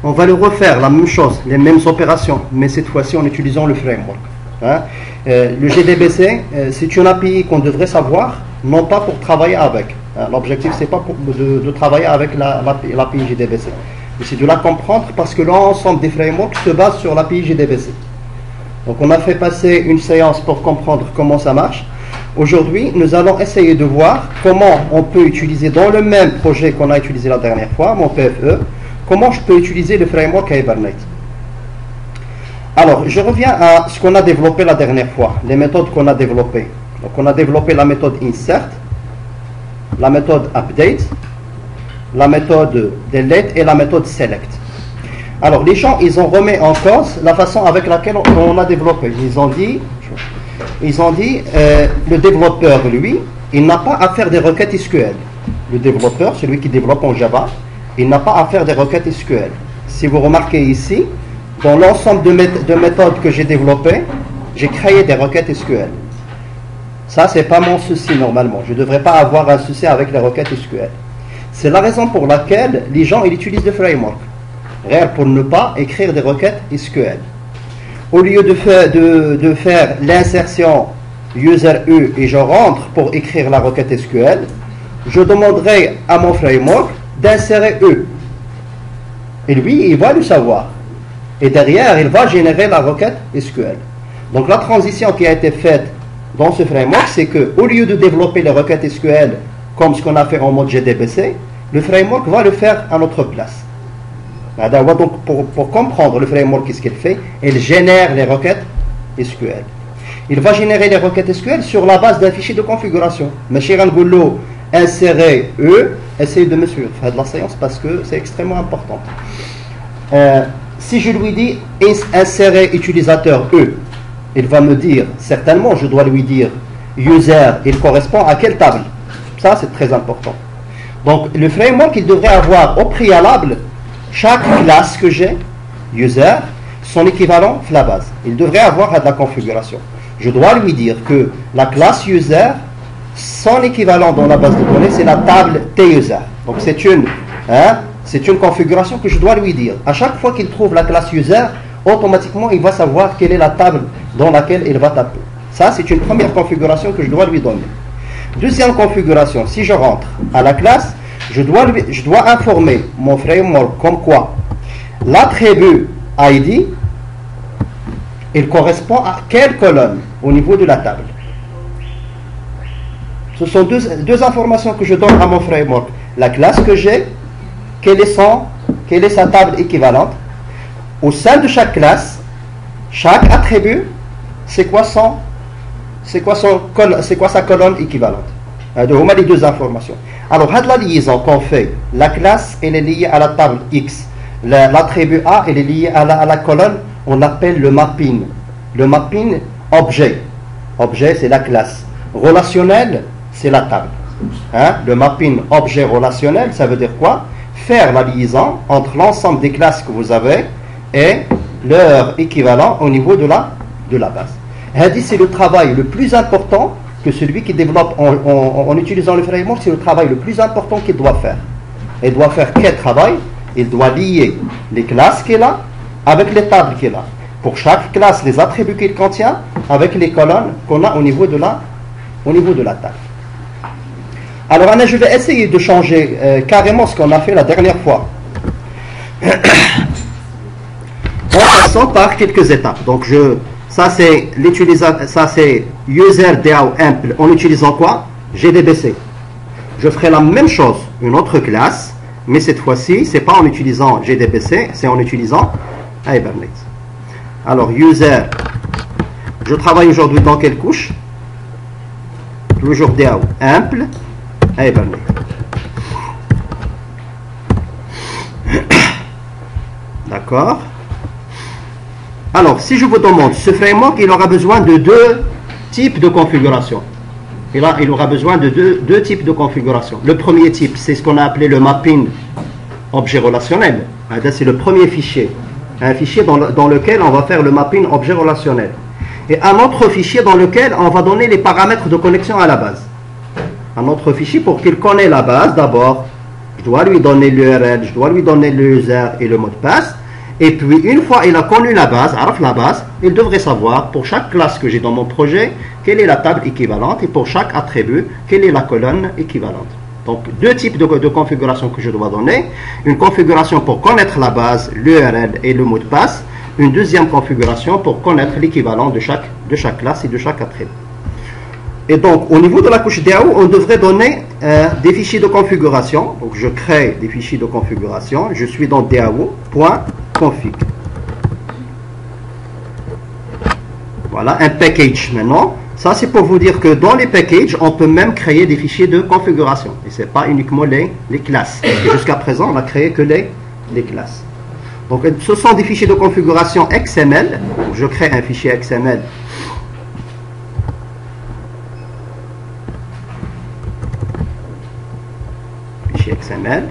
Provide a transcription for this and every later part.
on va le refaire, la même chose, les mêmes opérations, mais cette fois-ci en utilisant le framework. Hein. Le GDBC, c'est une API qu'on devrait savoir, non pas pour travailler avec. Hein. L'objectif, c'est pas de travailler avec l'API GDBC, mais c'est de la comprendre parce que l'ensemble des frameworks se base sur l'API GDBC. Donc on a fait passer une séance pour comprendre comment ça marche. Aujourd'hui, nous allons essayer de voir comment on peut utiliser dans le même projet qu'on a utilisé la dernière fois, mon PFE, comment je peux utiliser le framework Hibernate. Alors, je reviens à ce qu'on a développé la dernière fois, les méthodes qu'on a développées. Donc, on a développé la méthode insert, la méthode update, la méthode delete et la méthode select. Alors, les gens, ils ont remis en cause la façon avec laquelle on a développé. Ils ont dit, le développeur, lui, il n'a pas à faire des requêtes SQL. Le développeur, celui qui développe en Java, il n'a pas à faire des requêtes SQL. Si vous remarquez ici, dans l'ensemble de méthodes que j'ai développées, j'ai créé des requêtes SQL. Ça, c'est pas mon souci normalement. Je ne devrais pas avoir un souci avec les requêtes SQL. C'est la raison pour laquelle les gens ils utilisent le framework. Pour ne pas écrire des requêtes SQL. Au lieu de faire l'insertion user U et je rentre pour écrire la requête SQL, je demanderai à mon framework d'insérer U. Et lui, il va le savoir. Et derrière, il va générer la requête SQL. Donc la transition qui a été faite dans ce framework, c'est qu'au lieu de développer les requêtes SQL comme ce qu'on a fait en mode GDBC, le framework va le faire à notre place. Donc pour comprendre le framework, qu'est-ce qu'il fait? Il génère les requêtes SQL. Il va générer les requêtes SQL sur la base d'un fichier de configuration. Mais chez Rangoulou, insérer E, essayez de me suivre, faites la séance parce que c'est extrêmement important. Si je lui dis insérer utilisateur E, il va me dire, certainement je dois lui dire user, il correspond à quelle table? Ça c'est très important. Donc le framework, il devrait avoir au préalable chaque classe que j'ai, user, son équivalent la base. Il devrait avoir de la configuration. Je dois lui dire que la classe user, son équivalent dans la base de données, c'est la table tuser. Donc c'est une configuration que je dois lui dire. À chaque fois qu'il trouve la classe user, automatiquement il va savoir quelle est la table dans laquelle il va taper. Ça, c'est une première configuration que je dois lui donner. Deuxième configuration, si je rentre à la classe, je dois informer mon framework comme quoi l'attribut ID, il correspond à quelle colonne au niveau de la table. Ce sont deux informations que je donne à mon framework. La classe que j'ai, quelle est sa table équivalente. Au sein de chaque classe, chaque attribut, c'est quoi sa colonne équivalente. On a les deux informations. Alors, la liaison qu'on fait, la classe, elle est liée à la table X. L'attribut A, elle est liée à la colonne, on appelle le mapping. Le mapping, objet. Objet, c'est la classe. Relationnel, c'est la table. Le mapping objet relationnel, ça veut dire quoi? Faire la liaison entre l'ensemble des classes que vous avez et leur équivalent au niveau de la base. C'est le travail le plus important que celui qui développe en utilisant le framework, c'est le travail le plus important qu'il doit faire. Il doit faire quel travail? Il doit lier les classes qu'il a avec les tables qu'il a. Pour chaque classe, les attributs qu'il contient avec les colonnes qu'on a au niveau de la table. Alors, Anna, je vais essayer de changer carrément ce qu'on a fait la dernière fois. En passant par quelques étapes. Donc, ça c'est user DAO ample en utilisant quoi? GDBC. Je ferai la même chose, une autre classe, mais cette fois-ci, c'est pas en utilisant GDBC, c'est en utilisant Hibernate. Alors, user, je travaille aujourd'hui dans quelle couche? Toujours DAO ample, Hibernate. D'accord? Alors, si je vous demande, ce framework, il aura besoin de deux types de configuration. Il aura besoin de deux types de configuration. Le premier type, c'est ce qu'on a appelé le mapping objet relationnel. C'est le premier fichier. Un fichier dans lequel on va faire le mapping objet relationnel. Et un autre fichier dans lequel on va donner les paramètres de connexion à la base. Un autre fichier pour qu'il connaisse la base, d'abord, je Je dois lui donner l'URL, je dois lui donner le user et le mot de passe. Et puis, une fois il a connu la base, il devrait savoir pour chaque classe que j'ai dans mon projet, quelle est la table équivalente et pour chaque attribut, quelle est la colonne équivalente. Donc, deux types de configuration que je dois donner. Une configuration pour connaître la base, l'URL et le mot de passe. Une deuxième configuration pour connaître l'équivalent de chaque classe et de chaque attribut. Et donc, au niveau de la couche DAO, on devrait donner des fichiers de configuration. Donc, je crée des fichiers de configuration. Je suis dans DAO.config. Voilà, un package maintenant. Ça, c'est pour vous dire que dans les packages, on peut même créer des fichiers de configuration. Et ce n'est pas uniquement les classes. Jusqu'à présent, on n'a créé que les classes. Donc, ce sont des fichiers de configuration XML. Je crée un fichier XML. Fichier XML.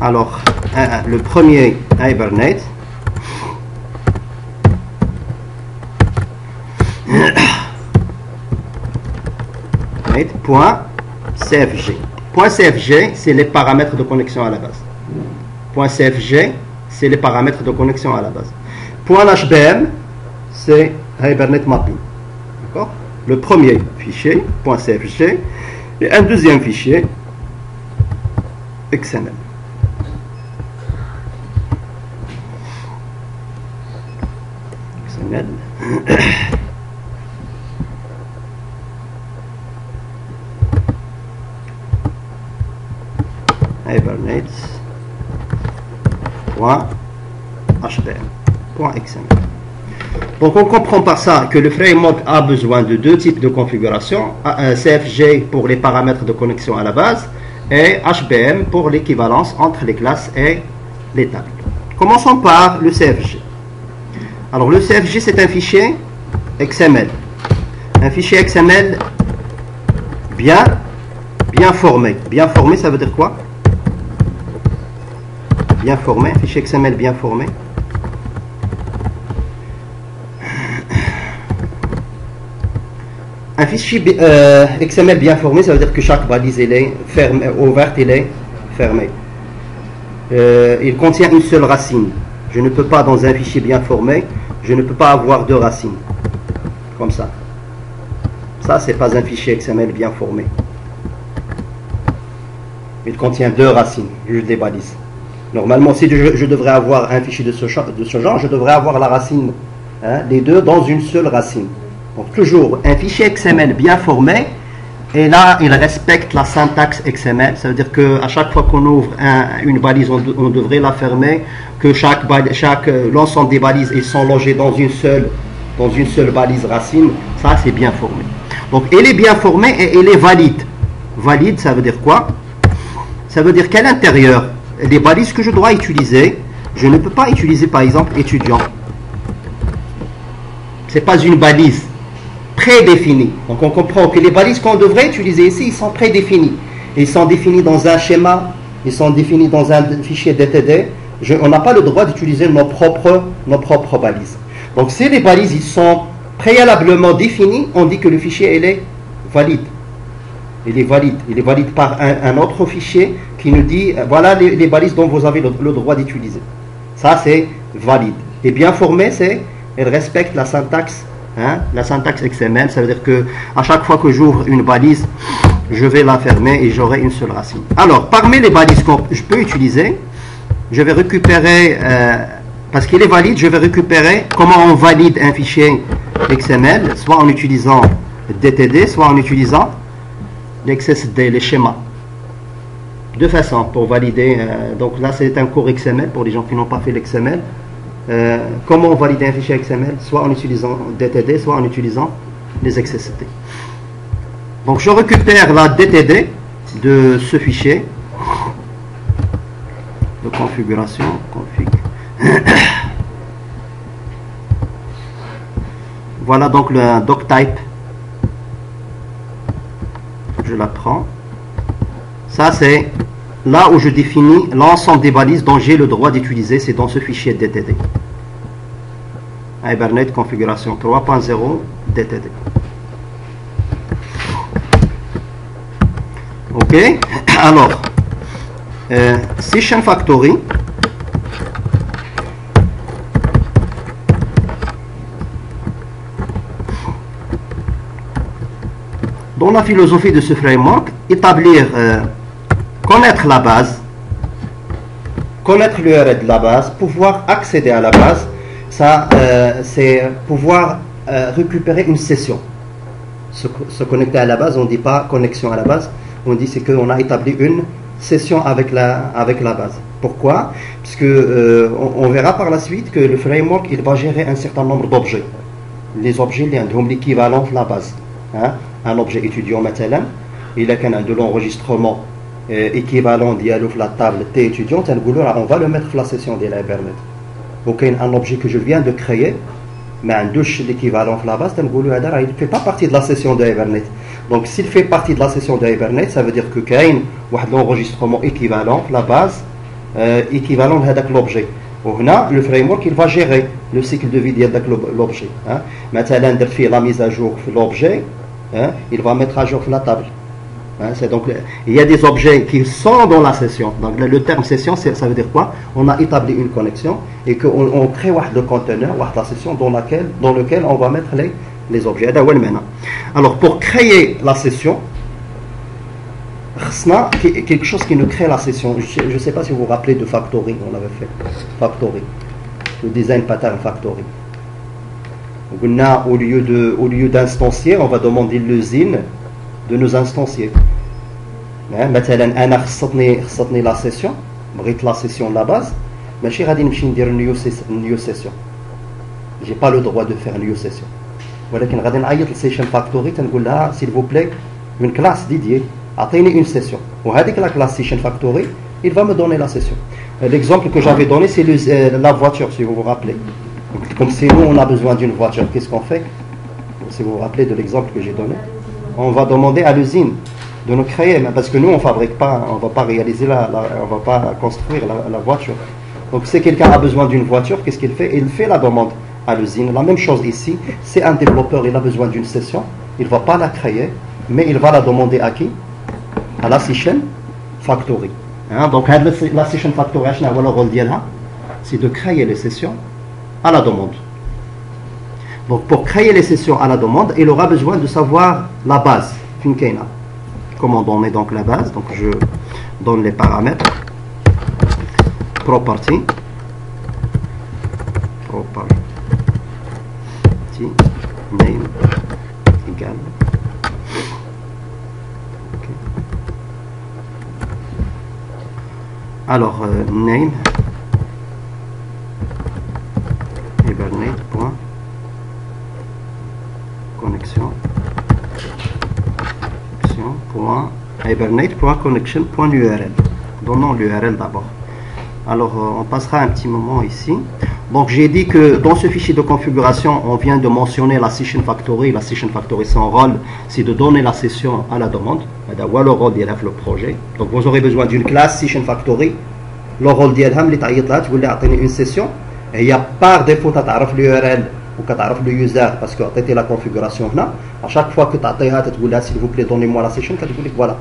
Alors, le premier, Hibernate. .cfg. .cfg, c'est les paramètres de connexion à la base. .cfg, c'est les paramètres de connexion à la base. .hbm, c'est Hibernate Mapping. D'accord? Le premier fichier, .cfg, et un deuxième fichier, XML. XML. Hibernate.htm.xml. Donc on comprend par ça que le framework a besoin de deux types de configuration, CFG pour les paramètres de connexion à la base et HBM pour l'équivalence entre les classes et les tables. Commençons par le CFG. Alors le CFG, c'est un fichier XML. Un fichier XML bien formé. Bien formé, ça veut dire quoi? Bien formé, un fichier XML bien formé. Un fichier XML bien formé, ça veut dire que chaque balise elle est fermée, ouverte, elle est fermée. Il contient une seule racine. Je ne peux pas, dans un fichier bien formé, je ne peux pas avoir deux racines. Comme ça. Ça, c'est pas un fichier XML bien formé. Il contient deux racines, juste des balises. Normalement, si je devrais avoir un fichier de ce genre, je devrais avoir la racine, les deux dans une seule racine. Donc toujours un fichier XML bien formé, et là il respecte la syntaxe XML, ça veut dire qu'à chaque fois qu'on ouvre une balise, on devrait la fermer, que l'ensemble des balises ils sont logés dans une seule balise racine. Ça, c'est bien formé. Donc elle est bien formée et elle est valide. Valide, ça veut dire quoi? Ça veut dire qu'à l'intérieur, les balises que je dois utiliser, je ne peux pas utiliser par exemple étudiant. Ce n'est pas une balise prédéfinie. Donc on comprend que les balises qu'on devrait utiliser ici, ils sont prédéfinis. Ils sont définis dans un schéma, ils sont définis dans un fichier DTD. On n'a pas le droit d'utiliser nos propres balises. Donc si les balises ils sont préalablement définies, on dit que le fichier il est valide. Il est valide par un autre fichier qui nous dit voilà les balises dont vous avez le droit d'utiliser. Ça c'est valide. Et bien formé, elle respecte la syntaxe XML. Ça veut dire que à chaque fois que j'ouvre une balise, je vais la fermer et j'aurai une seule racine. Alors parmi les balises que je peux utiliser, je vais récupérer parce qu'il est valide, je vais récupérer comment on valide un fichier XML, soit en utilisant DTD, soit en utilisant l'XSD, les schémas. Deux façons pour valider. Donc là, c'est un cours XML pour les gens qui n'ont pas fait l'XML. Comment valider un fichier XML, soit en utilisant DTD, soit en utilisant les XSD. Donc je récupère la DTD de ce fichier de configuration, config. Voilà donc le doctype. Je la prends. Ça c'est là où je définis l'ensemble des balises dont j'ai le droit d'utiliser, c'est dans ce fichier DTD. Hibernate configuration 3.0 DTD. Ok. Alors Session Factory. Dans la philosophie de ce framework, établir, connaître la base, connaître l'URL de la base, pouvoir accéder à la base, ça c'est pouvoir récupérer une session. Se connecter à la base, on ne dit pas connexion à la base, on dit c'est qu'on a établi une session avec la base. Pourquoi? Parce que on verra par la suite que le framework il va gérer un certain nombre d'objets. Les objets ils ont l'équivalent de la base. Hein? Un objet étudiant مثلا il a qu'un de l'enregistrement équivalent dialogue la table T étudiant, on va le mettre dans la session de la Hibernate. Ok, un objet que je viens de créer mais un douche l'équivalent de la base, il ne fait pas partie de la session de Hibernate. Donc s'il fait partie de la session de Hibernate, ça veut dire que qu'il y a un enregistrement équivalent de la base, équivalent de l'objet. Là, le framework il va gérer le cycle de vie de l'objet. Maintenant, la mise à jour de l'objet, il va mettre à jour la table. Donc, il y a des objets qui sont dans la session. Donc, le terme session, ça veut dire quoi? On a établi une connexion et qu'on crée le conteneur, la session dans lequel on va mettre les objets. Alors, pour créer la session, quelque chose qui nous crée la session. Je ne sais pas si vous vous rappelez de Factory, on avait fait Factory, le design pattern Factory. Au lieu d'instancier, on va demander l'usine de nous instancier. مثلا انا خصتني لا سيسيون بغيت لا سيسيون لا باز ماشي غادي نمشي ندير نيو سيسيون جي با لو دروا دو فير نيو سيسيون ولكن غادي نعيط لسيشن فاكتوري تنقول لها سيل فو بلاي من كلاس ديديي اعطيني اون سيسيون وهذيك لا كلاس سيشن فاكتوري il va me donner la session. L'exemple que j'avais donné c'est la voiture si vous vous rappelez. Comme si nous on a besoin d'une voiture, qu'est-ce qu'on fait? Si vous vous rappelez de l'exemple que j'ai donné, on va demander à l'usine de nous créer, parce que nous on fabrique pas, on va pas réaliser on va pas construire la voiture. Donc si quelqu'un a besoin d'une voiture, qu'est-ce qu'il fait? Il fait la demande à l'usine. La même chose ici, c'est un développeur, il a besoin d'une session, il va pas la créer, mais il va la demander à qui? À la Session Factory. Donc la Session Factory, le rôle d'elle, c'est de créer les sessions à la demande. Donc pour créer les sessions à la demande, il aura besoin de savoir la base. Comment donner donc la base? Donc je donne les paramètres. Property name égale. Okay. Alors name Hibernate point connexion Hibernate.connection.url. Donnons l'URL d'abord. Alors on passera un petit moment ici. Donc j'ai dit que dans ce fichier de configuration on vient de mentionner la Session Factory. La Session Factory son rôle c'est de donner la session à la demande. Le rôle d'ILF le projet. Donc vous aurez besoin d'une classe Session Factory. Le rôle d'ILF اللي تعيط لها تقول لها اعطيني une session. Et il y a par défaut تعرف l'URL وكتعرف le user parce que tu as la configuration là. À chaque fois que tu as dit s'il vous plaît donnez-moi la session, tu dis voilà.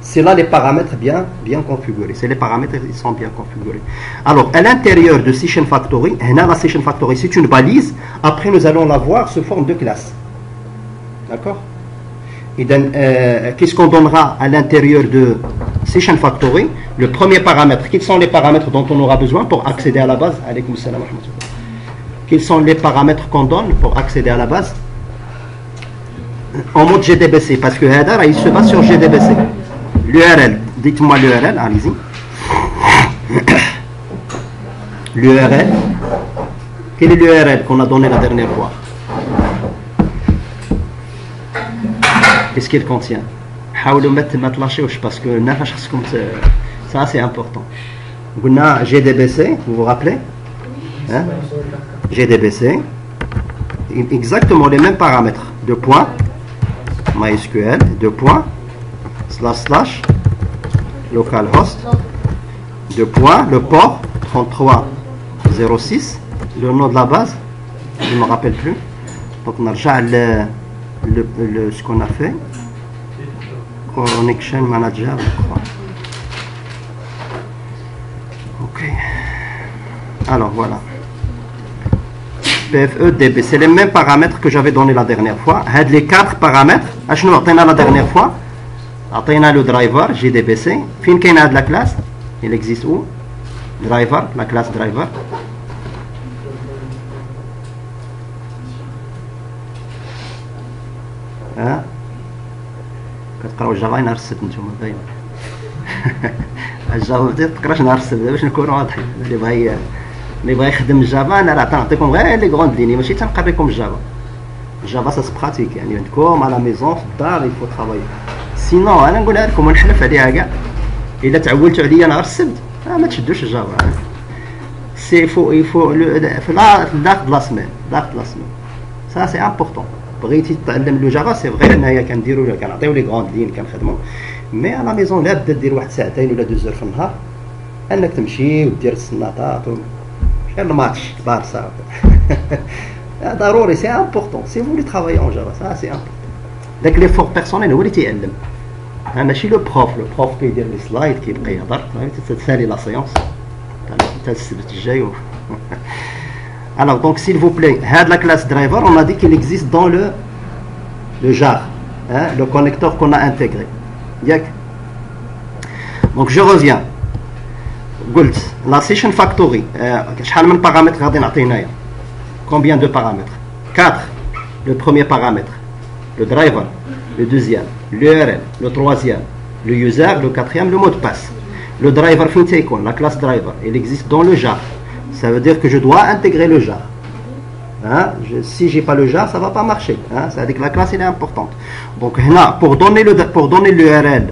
C'est là les paramètres bien configurés. C'est les paramètres ils sont bien configurés. Alors à l'intérieur de Session Factory, la Session Factory c'est une balise. Après nous allons la voir sous forme de classe. D'accord? Et qu'est-ce qu'on donnera à l'intérieur de Session Factory? Le premier paramètre. Quels sont les paramètres dont on aura besoin pour accéder à la base? Alaykoum salam wa rahmatullah. Quels sont les paramètres qu'on donne pour accéder à la base? En mode GDBC, parce que Hadar il se base sur GDBC. L'URL, dites-moi l'URL, allez-y. L'URL, quel est l'URL qu'on a donné la dernière fois? Qu'est-ce qu'il contient? Parce que ça c'est important. On a GDBC, vous vous rappelez? Hein? GDBC, exactement les mêmes paramètres. Deux points, MySQL, deux points, // localhost, deux points, le port 3306, le nom de la base, je ne me rappelle plus. Donc on a déjà ce qu'on a fait. Connection Manager, je crois. Alors voilà. PFE, DB, c'est les mêmes paramètres que j'avais donné la dernière fois. Les 4 paramètres, nous avons la dernière fois. On a le driver, JDBC. Fin qu'il y a de la classe, il existe où? Driver, la classe driver. كتقراو الجافا نهار السبت نتوما باين الجافا بدات تقراش نهار السبت باش نكونوا واضحين اللي بغى يخدم الجافا انا راه تنعطيكم غير لي غروند ليني ماشي تنقريكم الجافا الجافا سا سبراتيك يعني عندكم على ميزون في الدار يفو ترافاي سينو انا نقولها لكم ونحلف عليها كاع الا تعولتوا عليا نهار السبت ما تشدوش الجافا سي يفو في داك لا سمين سا سي امبورطون بغيتي تتعلم لو جافا سي فغي انايا كنديروا كنعطيو لي غروند لين كنخدموا مي على ميزون لا بدا دير واحد ساعتين ولا 2 زور في النهار انك تمشي ودير السناطات غير الماتش بارسا ضروري سي امبورطون سي فولي ترافاي اون جافا سا سي امبورطون داك لي فور بيرسونيل هو اللي تيعلم ماشي لو بروف كيدير لي سلايد كيبقى يهضر تسالي لا سيونس تاع السبت الجاي Alors, donc, s'il vous plaît, la classe driver, on a dit qu'il existe dans le jar, hein, le connecteur qu'on a intégré. Donc, je reviens. La session factory, combien de paramètres? 4. Le premier paramètre, le driver, le deuxième, l'URL, le troisième, le user, le quatrième, le mot de passe. Le driver Fintaikon, la classe driver, il existe dans le jar. Ça veut dire que je dois intégrer le jar. Hein? Si je n'ai pas le jar, ça ne va pas marcher. Hein? Ça veut dire que la classe elle est importante. Donc, pour donner l'URL,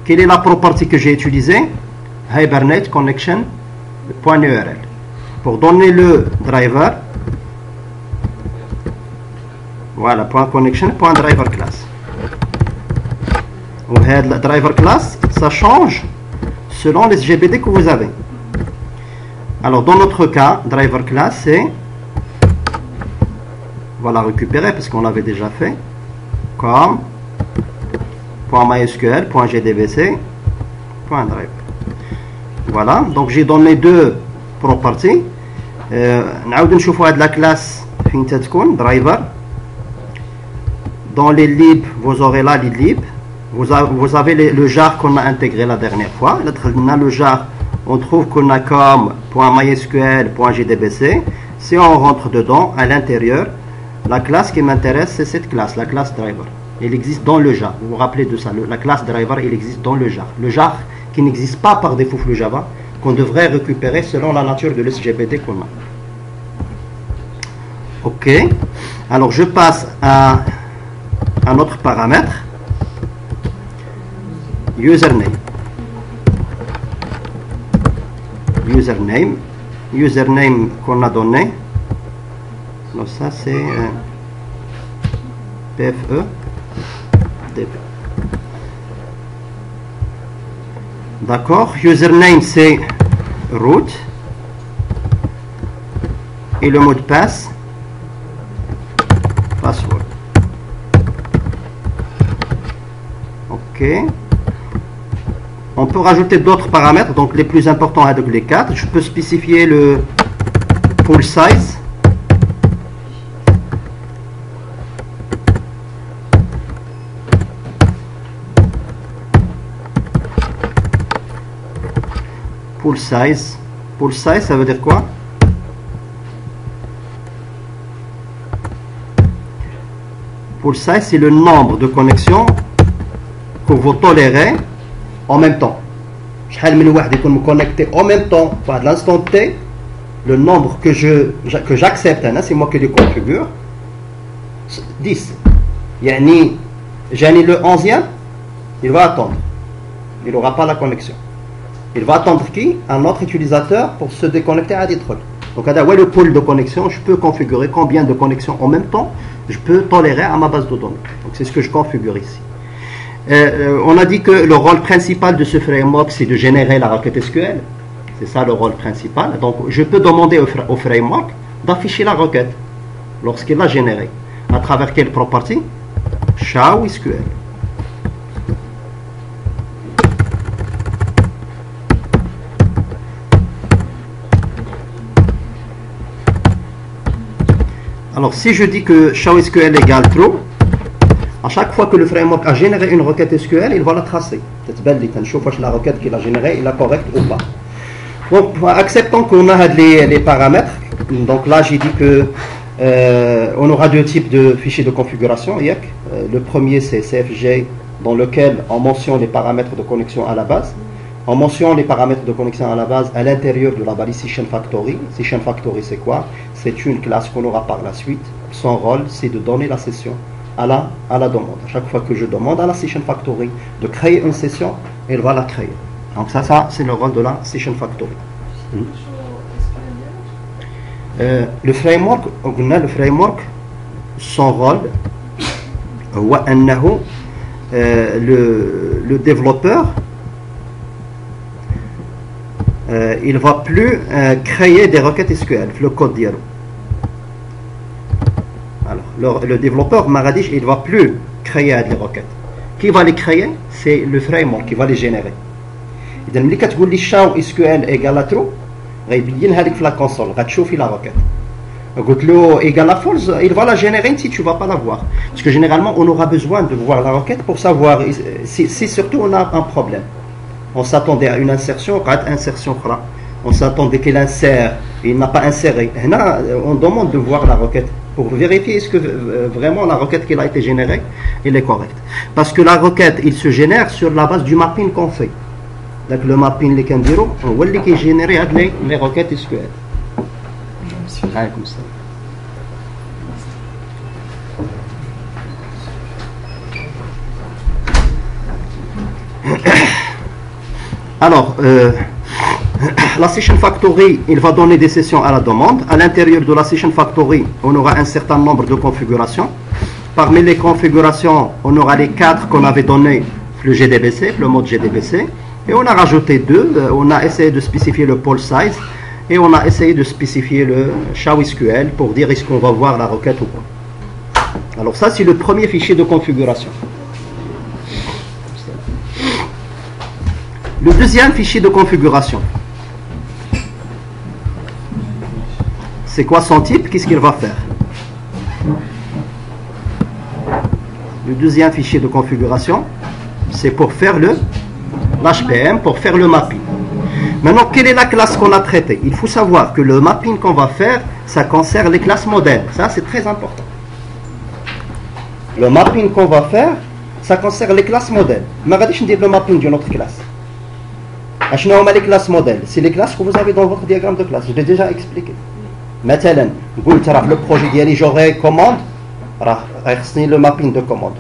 quelle est la property que j'ai utilisée? Hibernate connection .url. Pour donner le driver, voilà, .connection .driver class. Le driver class, ça change selon les GBD que vous avez. Alors, dans notre cas, driver class, c'est, on va la récupérer parce qu'on l'avait déjà fait, comme .mysql, .gdbc, .driver. Voilà, donc j'ai donné 2 properties. نعاود نشوفوا هاد la classe فين تتكون driver. Dans les libs, vous aurez là les libs. Vous avez le jar qu'on a intégré la dernière fois. Là, on a le jar. On trouve qu'on a comme .mysql, .gdbc. Si on rentre dedans, à l'intérieur, la classe qui m'intéresse, c'est cette classe, la classe driver. Elle existe dans le jar. Vous vous rappelez de ça, la classe driver, il existe dans le jar. Le jar qui n'existe pas par défaut le Java, qu'on devrait récupérer selon la nature de l'SGBD qu'on a. Ok. Alors, je passe à un autre paramètre. Username. Username qu'on a donné. Donc ça c'est PFE DB. D'accord. Username c'est root et le mot de passe password. Ok. On peut rajouter d'autres paramètres, donc les plus importants avec les 4. Je peux spécifier le pool size. Pool size. Pool size, ça veut dire quoi? Pool size, c'est le nombre de connexions que vous tolérez en même temps. شحال من واحد يكون connecté en même temps à l'instant T, le nombre que j'accepte, c'est moi qui le configure, 10. يعني جاني le 11e, il va attendre. Il n'aura pas la connexion. Il va attendre qui? Un autre utilisateur pour se déconnecter à Detroit. Donc le pool de connexion, je peux configurer combien de connexions en même temps je peux tolérer à ma base de données. Donc c'est ce que je configure ici. On a dit que le rôle principal de ce framework, c'est de générer la requête SQL. C'est ça le rôle principal. Donc, je peux demander au framework d'afficher la requête lorsqu'il l'a générée. À travers quelle property? Show SQL. Alors si je dis que ShowSQL égale true, à chaque fois que le framework a généré une requête SQL, il va la tracer. La requête qu'il a générée est correcte ou pas. Donc, acceptons qu'on a les paramètres. Donc là, j'ai dit que on aura deux types de fichiers de configuration. Le premier, c'est CFG, dans lequel on mentionne les paramètres de connexion à la base. On mentionne les paramètres de connexion à la base à l'intérieur de la balise Session Factory. Session Factory, c'est quoi? C'est une classe qu'on aura par la suite. Son rôle, c'est de donner la session à la demande. À chaque fois que je demande à la Session Factory de créer une session, elle va la créer. Donc ça c'est le rôle de la Session Factory. Le framework, son rôle, le développeur, il ne va plus créer des requêtes SQL, le code d'IRO. Alors, le développeur Maradish, il ne va plus créer des requêtes. Qui va les créer? C'est le framework qui va les générer. إذا ملي كتقول لي show SQL égale true غيبينها لك في la console, غتشوفي la requête. قلت له égale false, il va la générer si tu ne vas pas la voir. Parce que généralement, on aura besoin de voir la requête pour savoir si surtout on a un problème. On s'attendait à une insertion, on s'attendait qu'il insère, il n'a pas inséré. Là, on demande de voir la requête pour vérifier est-ce que vraiment la requête qui a été générée, elle est correcte. Parce que la requête, il se génère sur la base du mapping qu'on fait. Donc le mapping les candidats, on voit qui génère les requêtes SQL. Comme ça. Alors, la Session Factory, il va donner des sessions à la demande. À l'intérieur de la Session Factory, on aura un certain nombre de configurations. Parmi les configurations, on aura les 4 qu'on avait donné le GDBC, le mode GDBC. Et on a rajouté 2. On a essayé de spécifier le poll size. Et on a essayé de spécifier le ShowSQL pour dire est-ce qu'on va voir la requête ou pas. Alors ça, c'est le premier fichier de configuration. Le deuxième fichier de configuration, c'est quoi son type? Qu'est-ce qu'il va faire? Le deuxième fichier de configuration, c'est pour faire l'HPM, pour faire le mapping. Maintenant, quelle est la classe qu'on a traitée? Il faut savoir que le mapping qu'on va faire, ça concerne les classes modèles. Ça, c'est très important. Le mapping qu'on va faire, ça concerne les classes modèles. Je ne vais pas dire le mapping d'une autre classe. Les classes modèles, c'est les classes que vous avez dans votre diagramme de classe. Je l'ai déjà expliqué. Maintenant, le projet d'IALI, j'aurai commande, c'est le mapping de commande.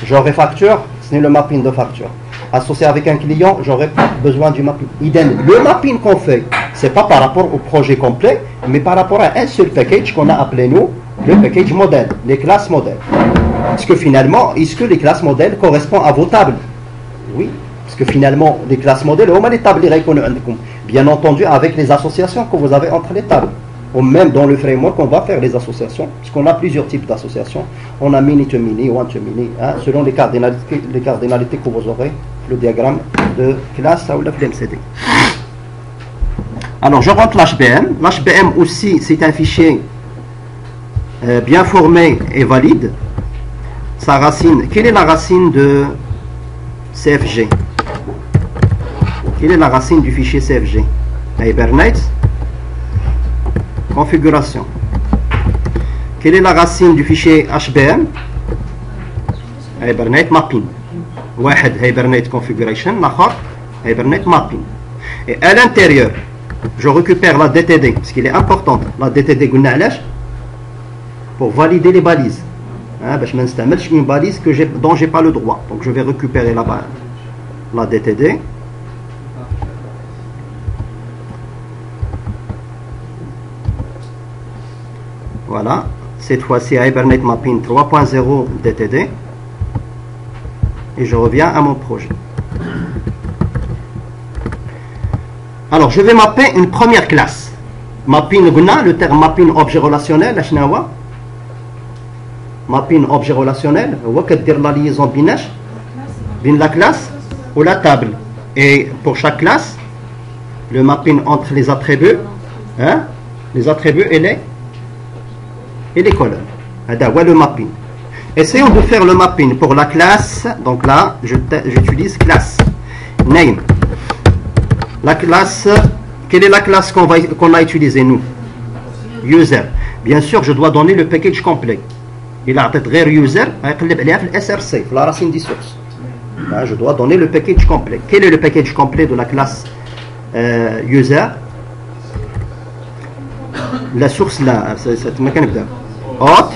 J'aurai facture, c'est le mapping de facture. Associé avec un client, j'aurai besoin du mapping. Le mapping qu'on fait, ce n'est pas par rapport au projet complet, mais par rapport à un seul package qu'on a appelé nous, le package modèle, les classes modèles. Parce que finalement, est-ce que les classes modèles correspondent à vos tables? Oui. Parce que finalement, les classes modèles, on va les tables bien entendu avec les associations que vous avez entre les tables. Ou même dans le framework, on va faire les associations, puisqu'on a plusieurs types d'associations. On a mini to mini, one to mini, selon les cardinalités que vous aurez, le diagramme de classe ou le FLMCD. Alors, je rentre l'HBM. L'HBM aussi, c'est un fichier bien formé et valide. Sa racine, quelle est la racine de CFG? Quelle est la racine du fichier CFG? Hibernate, configuration. Quelle est la racine du fichier HBM? Hibernate mapping. واحد Hibernate configuration, l'autre Hibernate mapping. Et à l'intérieur, je récupère la DTD, parce qu'il est important. La DTD, pour valider les balises. Je m'installe une balise dont je n'ai pas le droit. Donc je vais récupérer la DTD. Voilà, cette fois-ci Hibernate Mapping 3.0 DTD. Et je reviens à mon projet. Alors, je vais mapper une première classe. Mapping, le terme mapping objet relationnel, mapping objet relationnel, on va dire la liaison binaire, la classe ou la table. Et pour chaque classe, le mapping entre les attributs et et les colonnes. Le mapping. Essayons de faire le mapping pour la classe. Donc là, j'utilise classe. Name. La classe, quelle est la classe qu'on a utilisée nous? User. Bien sûr, je dois donner le package complet. Il a peut-être user, SRC, la racine des sources. Là, je dois donner le package complet. Quel est le package complet de la classe user? La source là, c'est hot.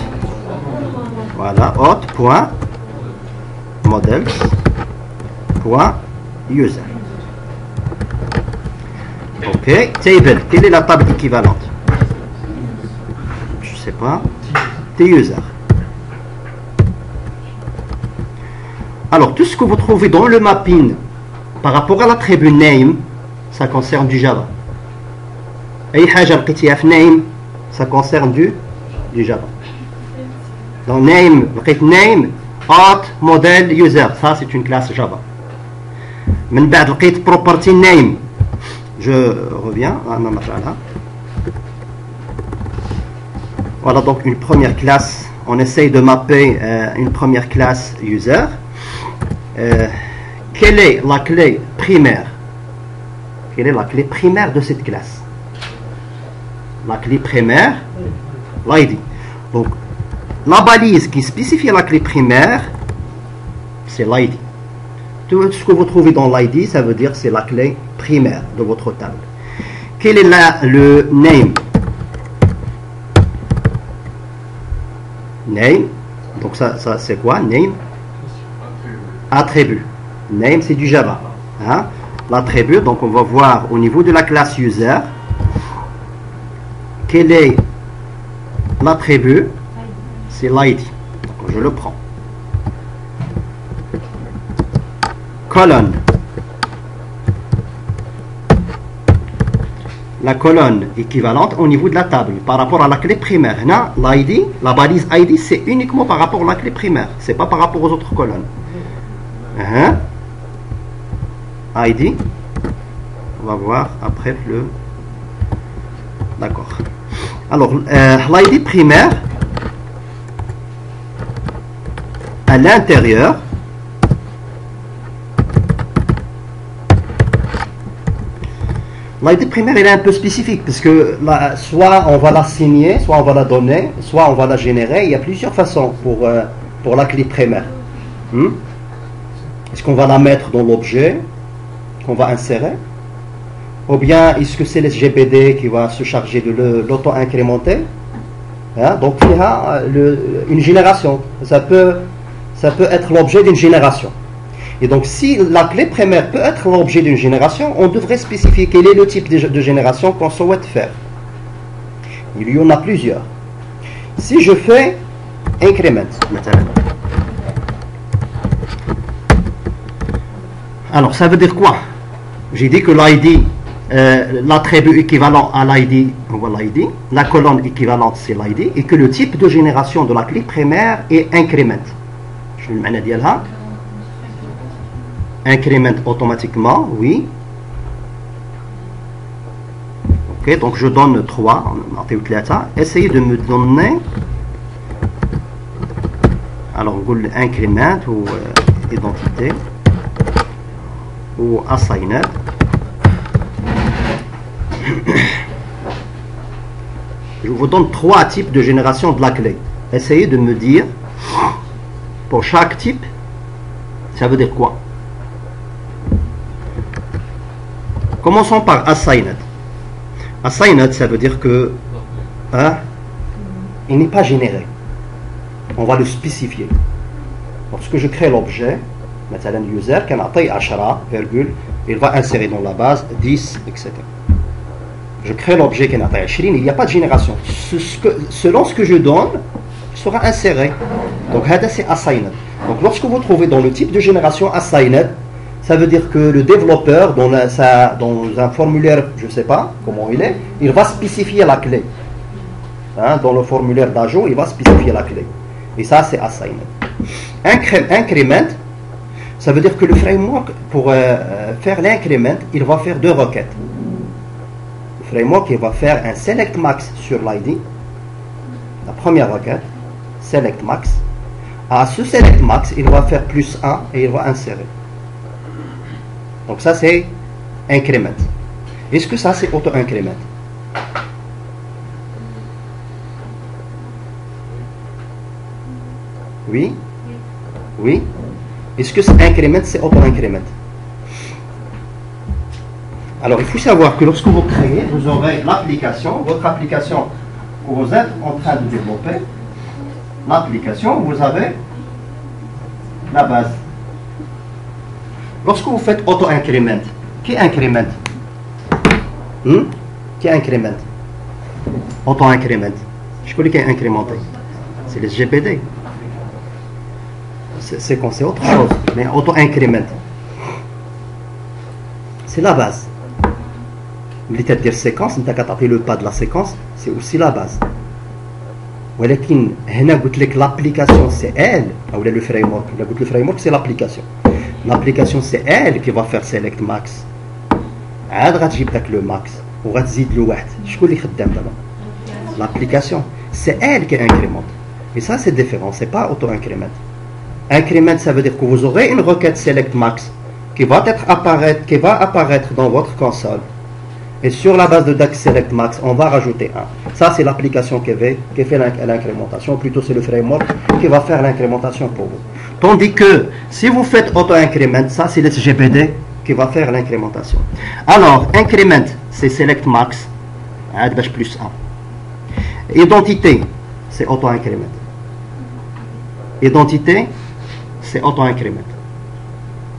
Voilà, hot.models.user. Ok, table. Quelle est la table équivalente? Je sais pas. T-user. Alors, tout ce que vous trouvez dans le mapping par rapport à l'attribut name, ça concerne du Java. أي حاجة لقيتيها في name, ça concerne du Java. Donc name, name, hot, model, user, ça c'est une classe Java. من بعد لقيت property name. Je reviens. Voilà donc une première classe. On essaye de mapper une première classe user. Quelle est la clé primaire? Quelle est la clé primaire de cette classe? La clé primaire, l'ID. Donc, la balise qui spécifie la clé primaire, c'est l'ID. Tout ce que vous trouvez dans l'ID, ça veut dire c'est la clé primaire de votre table. Quel est le name? Name. Donc ça c'est quoi? Name. Attribut. Name, c'est du Java. Hein? L'attribut, donc on va voir au niveau de la classe user, quel est l'attribut? C'est l'ID. Donc je le prends. Colonne. La colonne équivalente au niveau de la table par rapport à la clé primaire. L'ID, la balise ID, c'est uniquement par rapport à la clé primaire. C'est pas par rapport aux autres colonnes. ID. On va voir après le... D'accord. Alors, l'ID primaire, à l'intérieur, l'ID primaire elle est un peu spécifique parce que soit on va l'assigner, soit on va la donner, soit on va la générer. Il y a plusieurs façons pour la clé primaire. Est-ce qu'on va la mettre dans l'objet qu'on va insérer? Ou bien est-ce que c'est le GPD qui va se charger de l'auto-incrémenter? Donc il y a une génération. Ça peut être l'objet d'une génération. Et donc si la clé primaire peut être l'objet d'une génération, on devrait spécifier quel est le type de génération qu'on souhaite faire. Il y en a plusieurs. Si je fais increment, alors ça veut dire quoi? J'ai dit que l'ID, l'attribut équivalent à l'ID, la colonne équivalente c'est l'ID, et que le type de génération de la clé primaire est increment. Je vais le mener là. Increment automatiquement, oui. Ok, donc je donne 3. Essayez de me donner. Alors, increment ou identité ou assigned. Je vous donne 3 types de génération de la clé. Essayez de me dire pour chaque type, ça veut dire quoi? Commençons par assigned. Assigned, ça veut dire que il n'est pas généré. On va le spécifier. Lorsque je crée l'objet, مثلا user كان أعطي 10, il va insérer dans la base 10, etc. Je crée l'objet qui est 20, il n'y a pas de génération. Selon ce que je donne, il sera inséré. Donc c'est assigned. Donc lorsque vous trouvez dans le type de génération assigned, ça veut dire que le développeur, dans un formulaire, je ne sais pas comment il va spécifier la clé. Dans le formulaire d'ajout, il va spécifier la clé. Et ça, c'est assigned. Increment, ça veut dire que le framework, pour faire l'increment, il va faire 2 requêtes. Le framework, il va faire un select max sur l'ID La première requête, select max. À ce select max, il va faire plus 1 et il va insérer. Donc ça c'est increment. Est-ce que ça c'est auto-increment? Oui? Oui? Est-ce que c'est increment, c'est auto-increment? Alors il faut savoir que lorsque vous créez, vous aurez l'application, votre application que vous êtes en train de développer. L'application, vous avez la base. Lorsque vous faites auto-increment, qui increment? Qui increment? Auto-increment. Je connais qui est incrémenté. C'est les GPD. C'est autre chose, mais auto-increment. C'est la base. C'est-à-dire séquence, tu as tapé le pas de la séquence, c'est aussi la base. ولكن هنا قلت لك l'application c'est elle ou le framework. Le framework c'est l'application. L'application c'est elle qui va faire select max. عاد غتجيب داك le max وغتزيد له واحد. شكون اللي خدام دابا؟ L'application c'est elle qui incrémente. Et ça c'est différent, c'est pas auto-increment. Increment ça veut dire que vous aurez une requête select max qui va apparaître dans votre console. Et sur la base de DAX Select Max, on va rajouter 1. Ça, c'est l'application qui fait l'incrémentation. Plutôt, c'est le framework qui va faire l'incrémentation pour vous. Tandis que, si vous faites auto-increment, ça, c'est le GPD qui va faire l'incrémentation. Alors, increment, c'est Select Max, plus 1. Identité, c'est auto-increment. Identité, c'est auto-increment.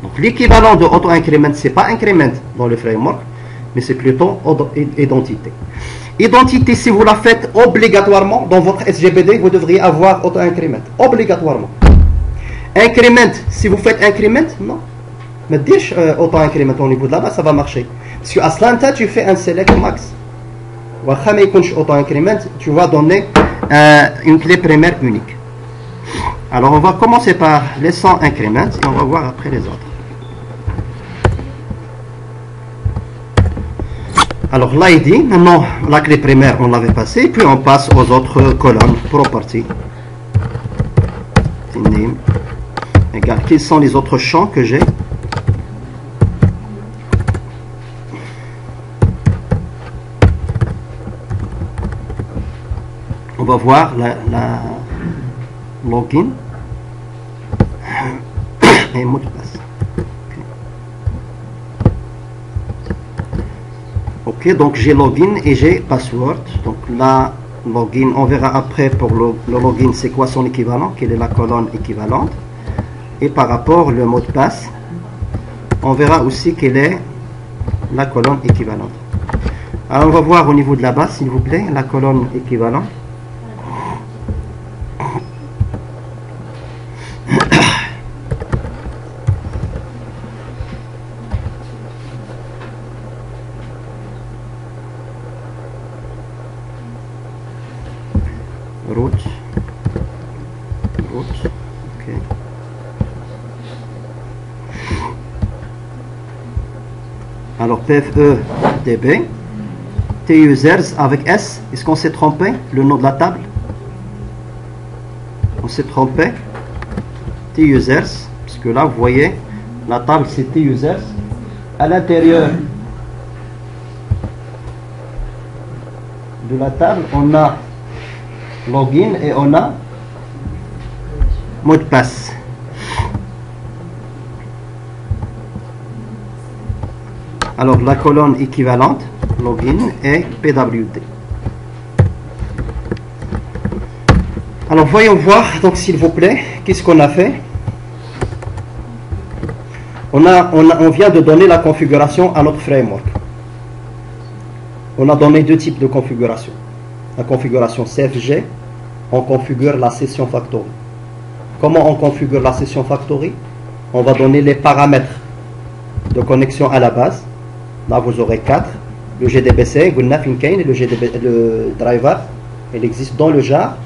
Donc, l'équivalent de auto-increment, ce n'est pas increment dans le framework, mais c'est plutôt identité. Identité, si vous la faites obligatoirement dans votre SGBD, vous devriez avoir auto-increment. Obligatoirement. Increment, si vous faites increment, non. Mais dis auto-increment au niveau de là-bas, ça va marcher. Parce qu'à cela, tu fais un select max. Auto-increment, tu vas donner une clé primaire unique. Alors, on va commencer par les 100 increments et on va voir après les autres. Alors l'ID, maintenant la clé primaire on l'avait passée, puis on passe aux autres colonnes, property, name, égal, quels sont les autres champs que j'ai? On va voir la login et mot de passe. Ok, donc j'ai login et j'ai password. Donc là, login, on verra après pour le login, c'est quoi son équivalent, quelle est la colonne équivalente. Et par rapport au mot de passe, on verra aussi quelle est la colonne équivalente. Alors on va voir au niveau de la base, s'il vous plaît, la colonne équivalente. Route, ok. Alors PFE-DB, T-users avec S, est-ce qu'on s'est trompé? Le nom de la table? On s'est trompé. T-users, parce que là vous voyez, la table c'est T-users. À l'intérieur de la table, on a login et on a mot de passe. Alors la colonne équivalente, login et PWD. Alors voyons voir, donc s'il vous plaît, qu'est-ce qu'on a fait? On vient de donner la configuration à notre framework. On a donné deux types de configuration. La configuration CFG, on configure la session factory. Comment on configure la session factory? On va donner les paramètres de connexion à la base. Là, vous aurez 4. Le GDBC, le driver, il existe dans le jar.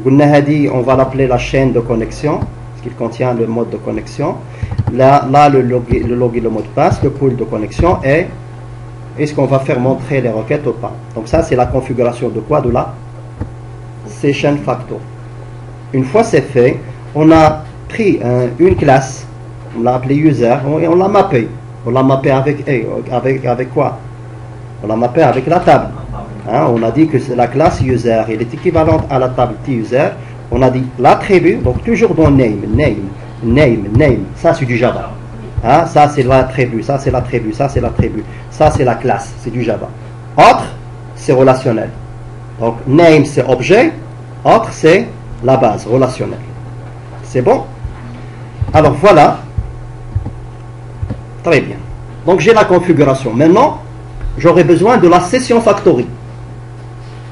On va l'appeler la chaîne de connexion, parce qu'il contient le mode de connexion. Là le login, le mot de passe, le pool de connexion et est-ce qu'on va faire montrer les requêtes ou pas. Donc ça, c'est la configuration de quoi? De la session factor. Une fois c'est fait, on a pris une classe, on l'a appelée user, et on l'a mappé. On l'a mappé avec quoi? On l'a mappé avec la table. Hein, on a dit que c'est la classe user, elle est équivalente à la table user. On a dit l'attribut, donc toujours dans name, ça c'est du Java. Hein, ça c'est l'attribut, ça c'est l'attribut, ça c'est l'attribut, ça c'est la classe, c'est du Java. Autre, c'est relationnel. Donc name c'est objet, autre c'est la base relationnelle. C'est bon? Alors voilà. Très bien. Donc j'ai la configuration. Maintenant, j'aurai besoin de la session factory.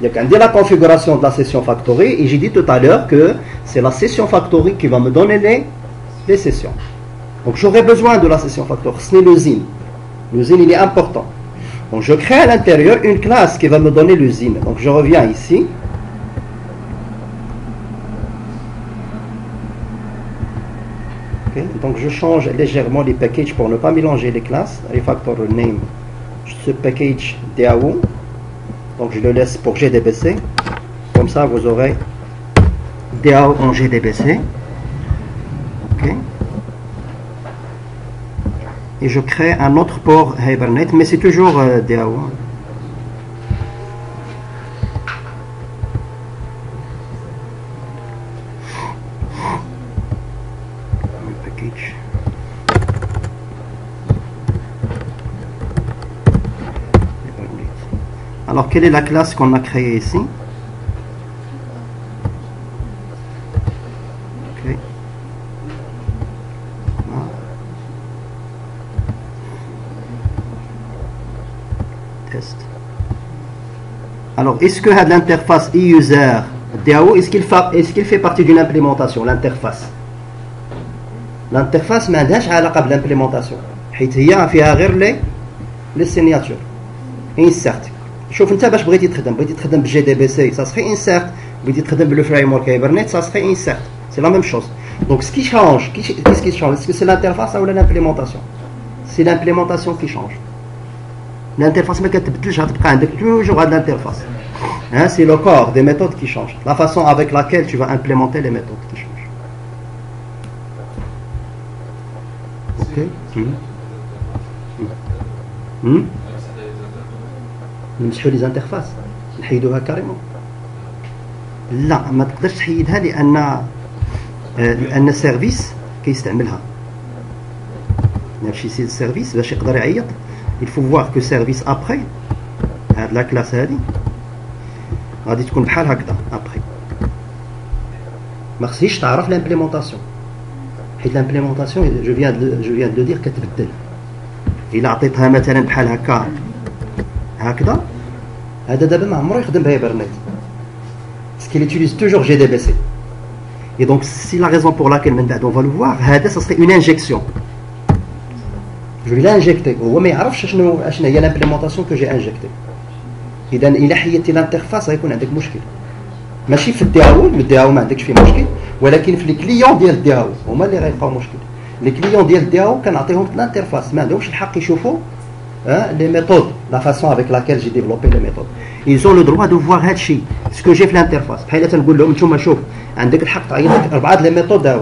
Il y a qu'à dire la configuration de la session factory, et j'ai dit tout à l'heure que c'est la session factory qui va me donner les sessions. Donc j'aurai besoin de la session factory. Ce n'est l'usine. L'usine, il est important. Donc je crée à l'intérieur une classe qui va me donner l'usine. Donc je reviens ici. Okay. Donc je change légèrement les packages pour ne pas mélanger les classes. Refactor name, ce package DAO. Donc je le laisse pour GDBC. Comme ça vous aurez DAO en GDBC. Okay. Et je crée un autre port Hibernate, mais c'est toujours DAO. Alors, quelle est la classe qu'on a créée ici? Okay. Voilà. Test. Alors, est-ce que l'interface e-user DAO, est-ce qu'il fait partie d'une implémentation, l'interface? L'interface ما عندهاش علاقة بالimplémentation. حيث هي فيها غير les signatures. Insert. شوف انت باش بغيتي تخدم بجي دي بي سي ça serait insert. بغيتي تخدم بالفريم framework Hibernate ça serait insert. C'est la même chose. Donc ce qui change, qu'est-ce qui change? Est-ce que c'est l'interface ou l'implémentation? C'est l'implémentation qui change. L'interface ما كتبدلش, غتبقى عندك toujours هاد l'interface. Hein, c'est le corps des méthodes qui change. La façon avec laquelle tu vas implémenter les méthodes qui change. OK. نمسحوا لي زانترفاس نحيدوها كاريمون. لا ما تقدرش تحيدها لان السيرفيس كيستعملها. نمشي سي السيرفيس باش يقدر يعيط il faut voir que service après هاد لا كلاس هادي غادي تكون بحال هكذا après. ما خصنيش تعرف لامبليمونطاسيون حيت لامبليمونطاسيون جو فيان دو دير كتبدل. الا عطيتها مثلا بحال هكا هكذا هذا دابا ما عمره يخدم بهايبرنيت parce qu'il utilise toujours GDBC. Et donc c'est la raison pour laquelle من بعد on va le voir هذا ça serait une injection. Je vais l'injecter هو ما يعرفش شنو هي l'implémentation que j'ai injectée. اذا الى حيدتي الانترفاس غيكون عندك مشكل. ماشي في الدياو ما عندكش فيه مشكل, ولكن في لي كليون ديال الدياو هما اللي غيلقاو مشكل. لي كليون ديال الدياو كنعطيهم الانترفاس ما عندهمش الحق يشوفوا les méthodes, la façon avec laquelle j'ai développé les méthodes. Ils ont le droit de voir ce que j'ai fait l'interface. بحال تنقول لهم نتوما شوف عندك الحق تعيط لك 4 لي ميثود داو.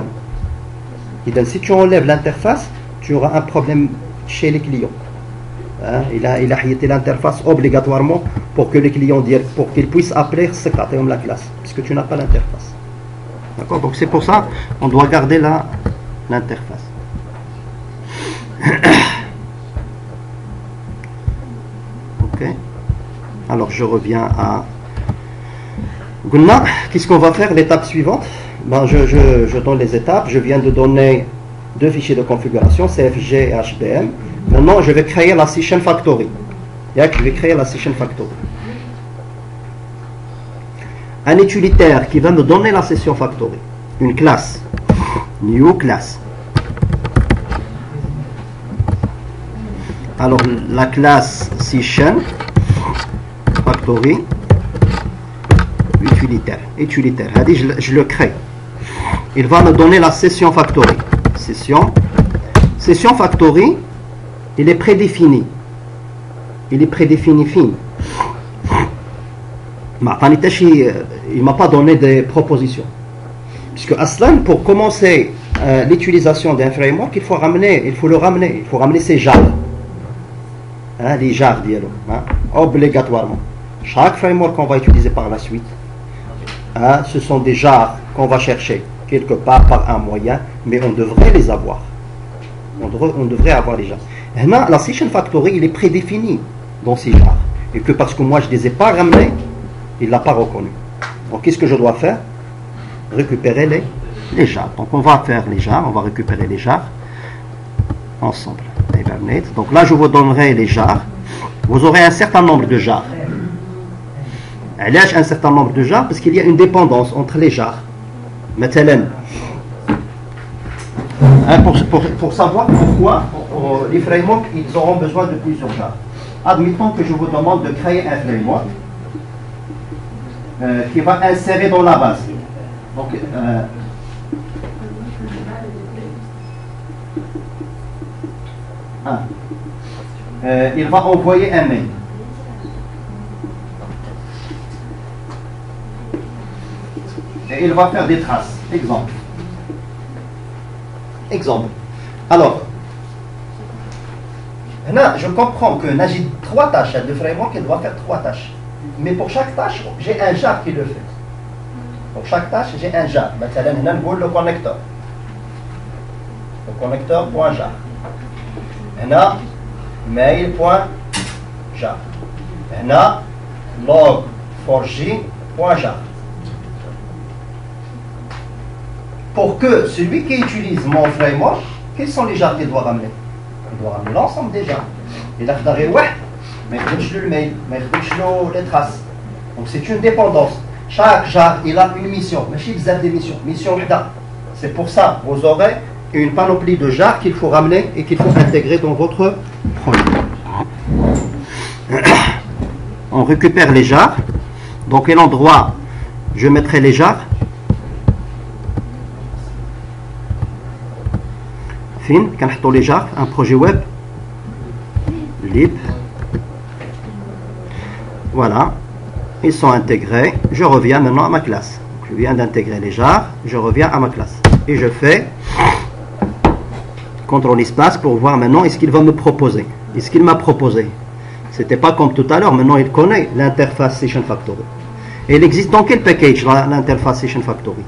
إذا si tu enlèves l'interface, tu auras un problème chez les clients. Il a حيدتي l'interface obligatoirement pour que les clients pour qu'ils puissent appeler خصك تعطيهم la classe puisque tu n'as pas l'interface. D'accord? Donc c'est pour ça on doit garder l'interface. Alors je reviens à Gunna. Qu'est-ce qu'on va faire? L'étape suivante, ben, je donne les étapes. Je viens de donner 2 fichiers de configuration, CFG et HBM. Maintenant je vais créer la session factory. Je vais créer la session factory. Un utilitaire qui va me donner la session factory. Une classe. New class. Alors la classe session factory utilitaire. Je le crée. Il va me donner la session factory. Session factory, il est prédéfini. Fin. il m'a pas donné des propositions. Puisque Aslan, pour commencer l'utilisation d'un framework, il faut le ramener ses jars. Hein, les jars, hein, obligatoirement. Chaque framework qu'on va utiliser par la suite, hein, ce sont des jars qu'on va chercher quelque part par un moyen, mais on devrait les avoir. On devrait avoir les jars. Maintenant, la Session Factory, il est prédéfini dans ces jars. Et que parce que moi, je ne les ai pas ramenés, il ne l'a pas reconnu. Donc, qu'est-ce que je dois faire? Récupérer les jars. Donc, on va faire les jars, on va récupérer les jars ensemble. Donc là, je vous donnerai les jars. Vous aurez un certain nombre de jars. Elle a un certain nombre de jars parce qu'il y a une dépendance entre les jars. Maintenant, pour savoir pourquoi les frameworks ils auront besoin de plusieurs jars. Admettons que je vous demande de créer un framework qui va insérer dans la base. Donc, il va envoyer un mail. Et il va faire des traces. Exemple. Alors, là, je comprends que j'ai 3 tâches. Le framework il doit faire 3 tâches. Mais pour chaque tâche, j'ai un jar qui le fait. Pour chaque tâche, j'ai un jar. Maintenant, le connecteur. Le connecteur.jar. هنا mail.jar. هنا log4j.jar. Pour que celui qui utilise mon framework, quels sont les jars qu'il doit ramener? Il doit ramener l'ensemble des jars. Il a fait un mais il le mail, mais il les traces. Donc c'est une dépendance. Chaque jar, il a une mission. Mais il y a des missions. Mission c'est pour ça, vous aurez une panoplie de jars qu'il faut ramener et qu'il faut intégrer dans votre projet. On récupère les jars. Dans quel endroit je mettrai les jars? Fin, quand les jars, un projet web, lib. Voilà, ils sont intégrés. Je reviens maintenant à ma classe. Je viens d'intégrer les jars, je reviens à ma classe. Et je fais CTRL espace pour voir maintenant est-ce qu'il va me proposer. Est-ce qu'il m'a proposé? C'était pas comme tout à l'heure, maintenant il connaît l'interface Session Factory. Et il existe dans quel package l'interface Session Factory?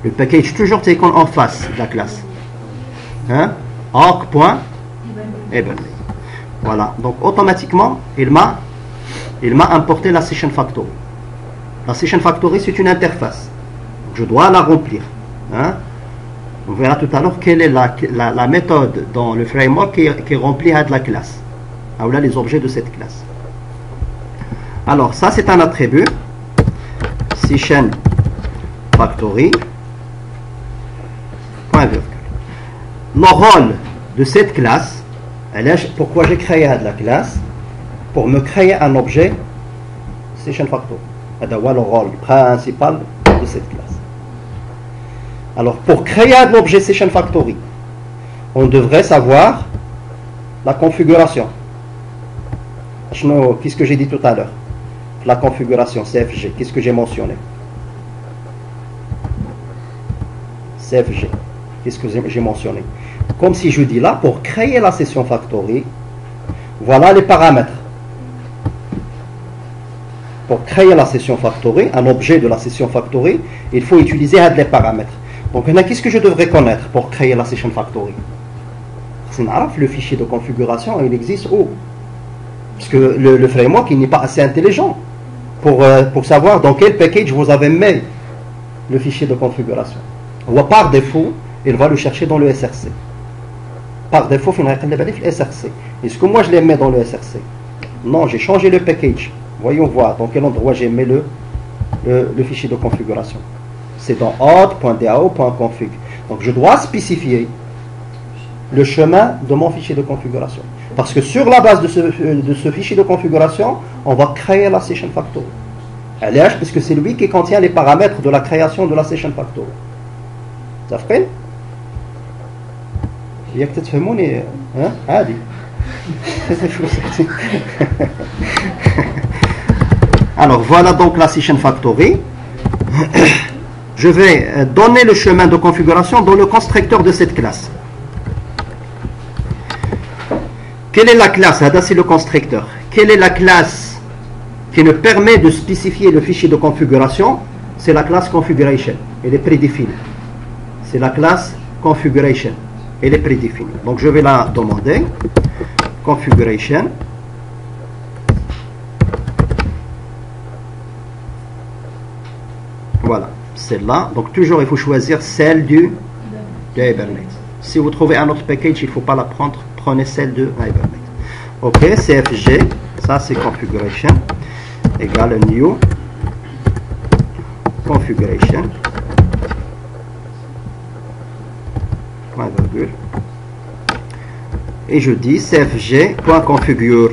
Le package toujours c'est en face de la classe. Hein? Org.ebenly. Voilà, donc automatiquement il m'a importé la Session Factory. La Session Factory c'est une interface. Donc, je dois la remplir. Hein? On verra tout à l'heure quelle est la méthode dans le framework qui remplit de la classe. Voilà les objets de cette classe. Alors ça c'est un attribut Session Factory. Le rôle de cette classe, pourquoi j'ai créé la classe? Pour me créer un objet Session Factory. C'est le rôle principal de cette classe. Alors, pour créer un objet Session Factory, on devrait savoir la configuration. Qu'est-ce que j'ai dit tout à l'heure? La configuration CFG, qu'est-ce que j'ai mentionné? CFG, qu'est-ce que j'ai mentionné? Comme si je dis là, pour créer la Session Factory, voilà les paramètres. Pour créer la Session Factory, un objet de la Session Factory, il faut utiliser les paramètres. Donc, qu'est-ce que je devrais connaître pour créer la Session Factory? Le fichier de configuration, il existe où? Parce que le framework, il n'est pas assez intelligent pour savoir dans quel package vous avez mis le fichier de configuration. Ou par défaut, il va le chercher dans le SRC. Par défaut, il va le SRC. Est-ce que moi, je les mets dans le SRC? Non, j'ai changé le package. Voyons voir dans quel endroit j'ai mis le fichier de configuration. C'est dans auth.dao.config. Donc je dois spécifier le chemin de mon fichier de configuration. Parce que sur la base de ce fichier de configuration, on va créer la Session Factory. Parce que c'est lui qui contient les paramètres de la création de la Session Factory. Ça fait? Il y a peut-être fait mon hein? Alors voilà donc la session factory. Je vais donner le chemin de configuration dans le constructeur de cette classe. Quelle est la classe? C'est le constructeur. Quelle est la classe qui nous permet de spécifier le fichier de configuration? C'est la classe configuration. Elle est prédéfinie. C'est la classe configuration. Elle est prédéfinie. Donc je vais la demander. Configuration. Voilà, celle-là. Donc toujours il faut choisir celle de Hibernate. Si vous trouvez un autre package, il ne faut pas la prendre. Prenez celle de Hibernate. Ok, CFG, ça c'est configuration, égale new configuration, point virgule, et je dis cfg.configure,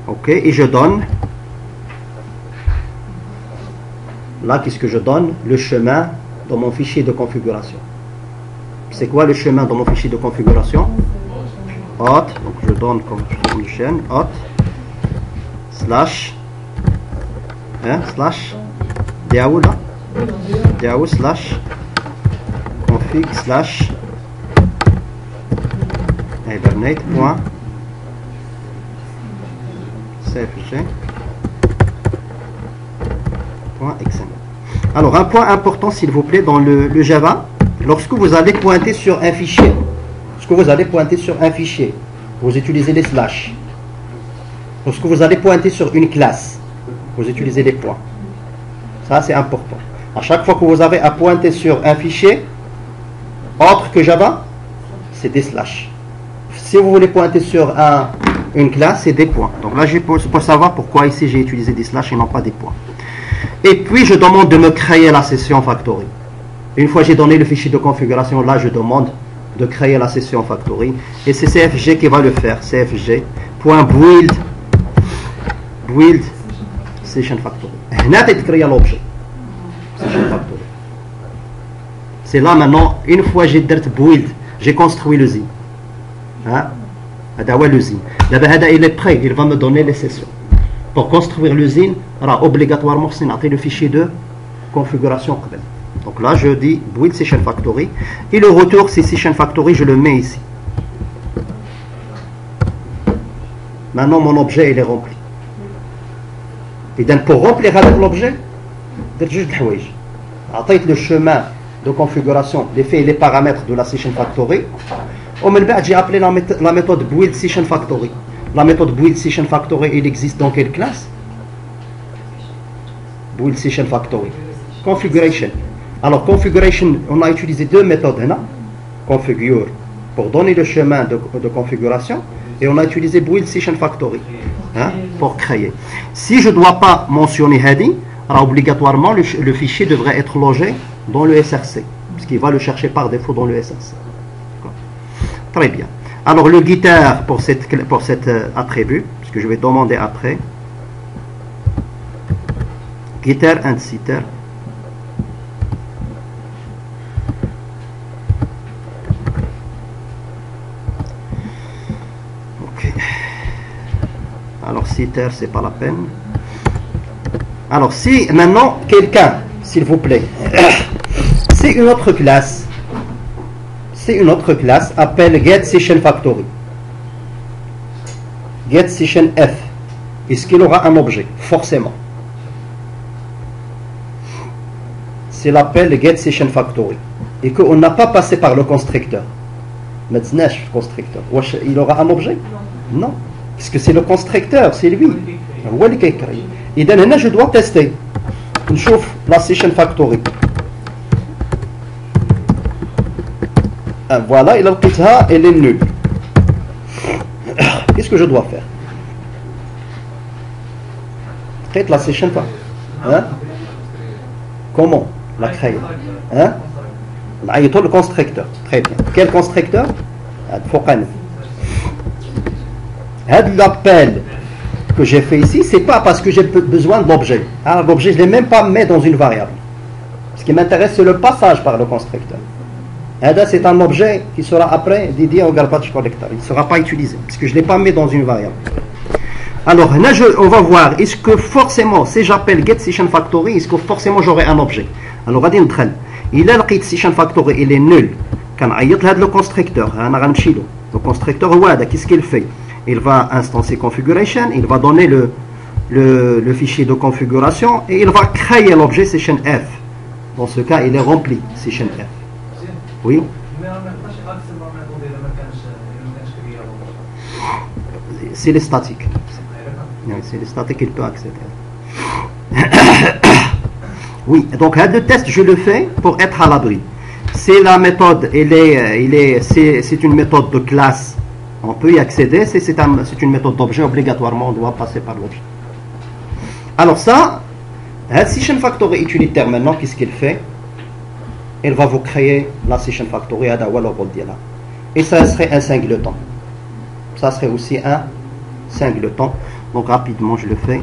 ok, et je donne, là qu'est-ce que je donne? Le chemin dans mon fichier de configuration. C'est quoi le chemin dans mon fichier de configuration? Hot, donc je donne comme chaîne, hot, slash, slash, diao là, diao slash, config slash, hibernate point, cfg, point xml. Alors un point important s'il vous plaît dans le Java. Lorsque vous allez pointer sur un fichier, vous utilisez les slash. Lorsque vous allez pointer sur une classe, vous utilisez les points. Ça, c'est important. À chaque fois que vous avez à pointer sur un fichier, autre que Java, c'est des slash. Si vous voulez pointer sur une classe, c'est des points. Donc là, pour savoir pourquoi ici j'ai utilisé des slash et non pas des points. Et puis, je demande de me créer la session factory. Une fois j'ai donné le fichier de configuration, là je demande de créer la session factory. Et c'est CFG qui va le faire. CFG.build session factory. Là tu crées l'objet. Session factory. C'est là maintenant, une fois j'ai dit build, j'ai construit l'usine. L'usine. Il est prêt, il va me donner les sessions. Pour construire l'usine, obligatoirement c'est le fichier de configuration. Donc là, je dis build session factory. Et le retour, c'est session factory, je le mets ici. Maintenant, mon objet, il est rempli. Et donc, pour remplir avec l'objet, j'ai le chemin de configuration, les paramètres de la session factory. J'ai appelé la méthode build session factory. La méthode build session factory, il existe dans quelle classe? Build session factory. Configuration. Alors, configuration, on a utilisé deux méthodes. Configure pour donner le chemin de configuration et on a utilisé build session factory pour créer. Si je ne dois pas mentionner heading, alors obligatoirement le fichier devrait être logé dans le SRC, puisqu'il va le chercher par défaut dans le SRC. Très bien. Alors, le guitar pour cet attribut, puisque je vais demander après, guitar and setter. Alors, setter, c'est pas la peine. Alors, si maintenant, quelqu'un, s'il vous plaît, c'est une autre classe, appelle get session factory. Get session F. Est-ce qu'il aura un objet? Forcément. C'est l'appel get session factory. Et qu'on n'a pas passé par le constructeur. Maintenant, le constructeur. Il aura un objet? Non. Parce que c'est le constructeur, c'est lui. Et donc, je dois tester. Je chauffe la session factory. Voilà, il a le elle est nulle. Qu'est-ce que je dois faire? Créer la session factory. Comment la créer? Le constructeur. Très bien. Quel constructeur? L'appel que j'ai fait ici, c'est pas parce que j'ai besoin de l'objet. L'objet, je ne l'ai même pas mis dans une variable. Ce qui m'intéresse, c'est le passage par le constructeur. C'est un objet qui sera après dédié au garbage collector. Il ne sera pas utilisé, puisque je ne l'ai pas mis dans une variable. Alors, on va voir, est-ce que forcément, si j'appelle get session factory, est-ce que forcément j'aurai un objet? Alors, on va dire, il a le session factory, il est nul. Quand il y a le constructeur, le constructeur, qu'est-ce qu'il fait? Il va instancer configuration, il va donner le fichier de configuration et il va créer l'objet session F. Dans ce cas, il est rempli, session F. Oui? C'est les statiques. C'est les statiques qu'il peut accéder. Oui, donc le test, je le fais pour être à l'abri. C'est la méthode, c'est une méthode de classe, on peut y accéder. C'est une méthode d'objet, obligatoirement, on doit passer par l'objet. Alors ça, session factory utilitaire maintenant, qu'est-ce qu'il fait? Il va vous créer la session factory à et ça serait un singleton. Ça serait aussi un singleton. Donc rapidement, je le fais.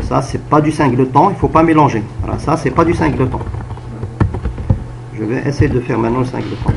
Ça, c'est pas du singleton, il faut pas mélanger. Voilà, ça, c'est pas du singleton. Je vais essayer de faire maintenant le singleton.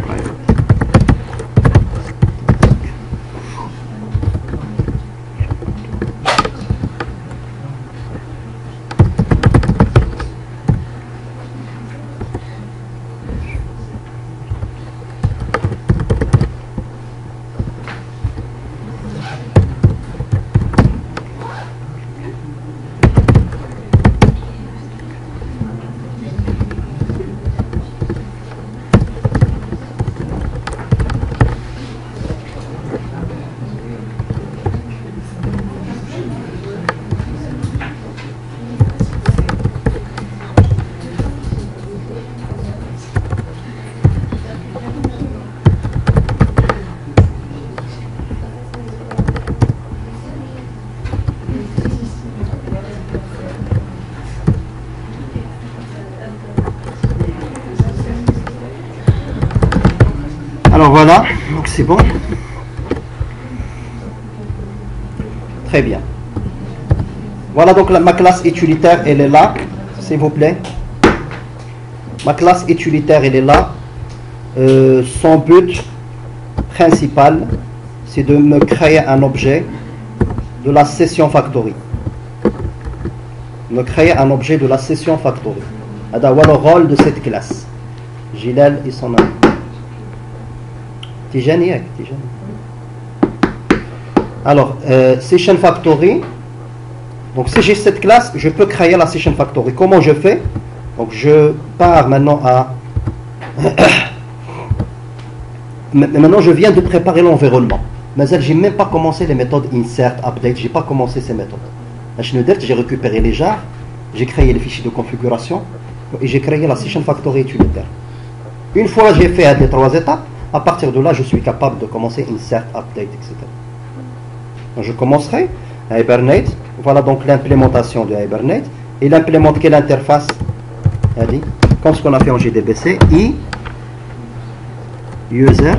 Alors voilà, donc c'est bon. Très bien. Voilà donc ma classe utilitaire, elle est là, s'il vous plaît. Ma classe utilitaire, elle est là. Son but principal, c'est de me créer un objet de la session factory. Me créer un objet de la session factory. Voilà le rôle de cette classe. Gilal et son ami. Alors, session factory. Donc, si j'ai cette classe, je peux créer la session factory. Comment je fais? Donc, je pars maintenant à. Maintenant, je viens de préparer l'environnement. Mais je n'ai même pas commencé les méthodes insert, update. Je n'ai pas commencé ces méthodes. J'ai récupéré les jars, j'ai créé les fichiers de configuration et j'ai créé la session factory utilitaire. Une fois que j'ai fait les 3 étapes, à partir de là, je suis capable de commencer insert, update, etc. Donc, je commencerai à Hibernate. Voilà donc l'implémentation de Hibernate. Il implémente quelle interface? Comme ce qu'on a fait en JDBC, user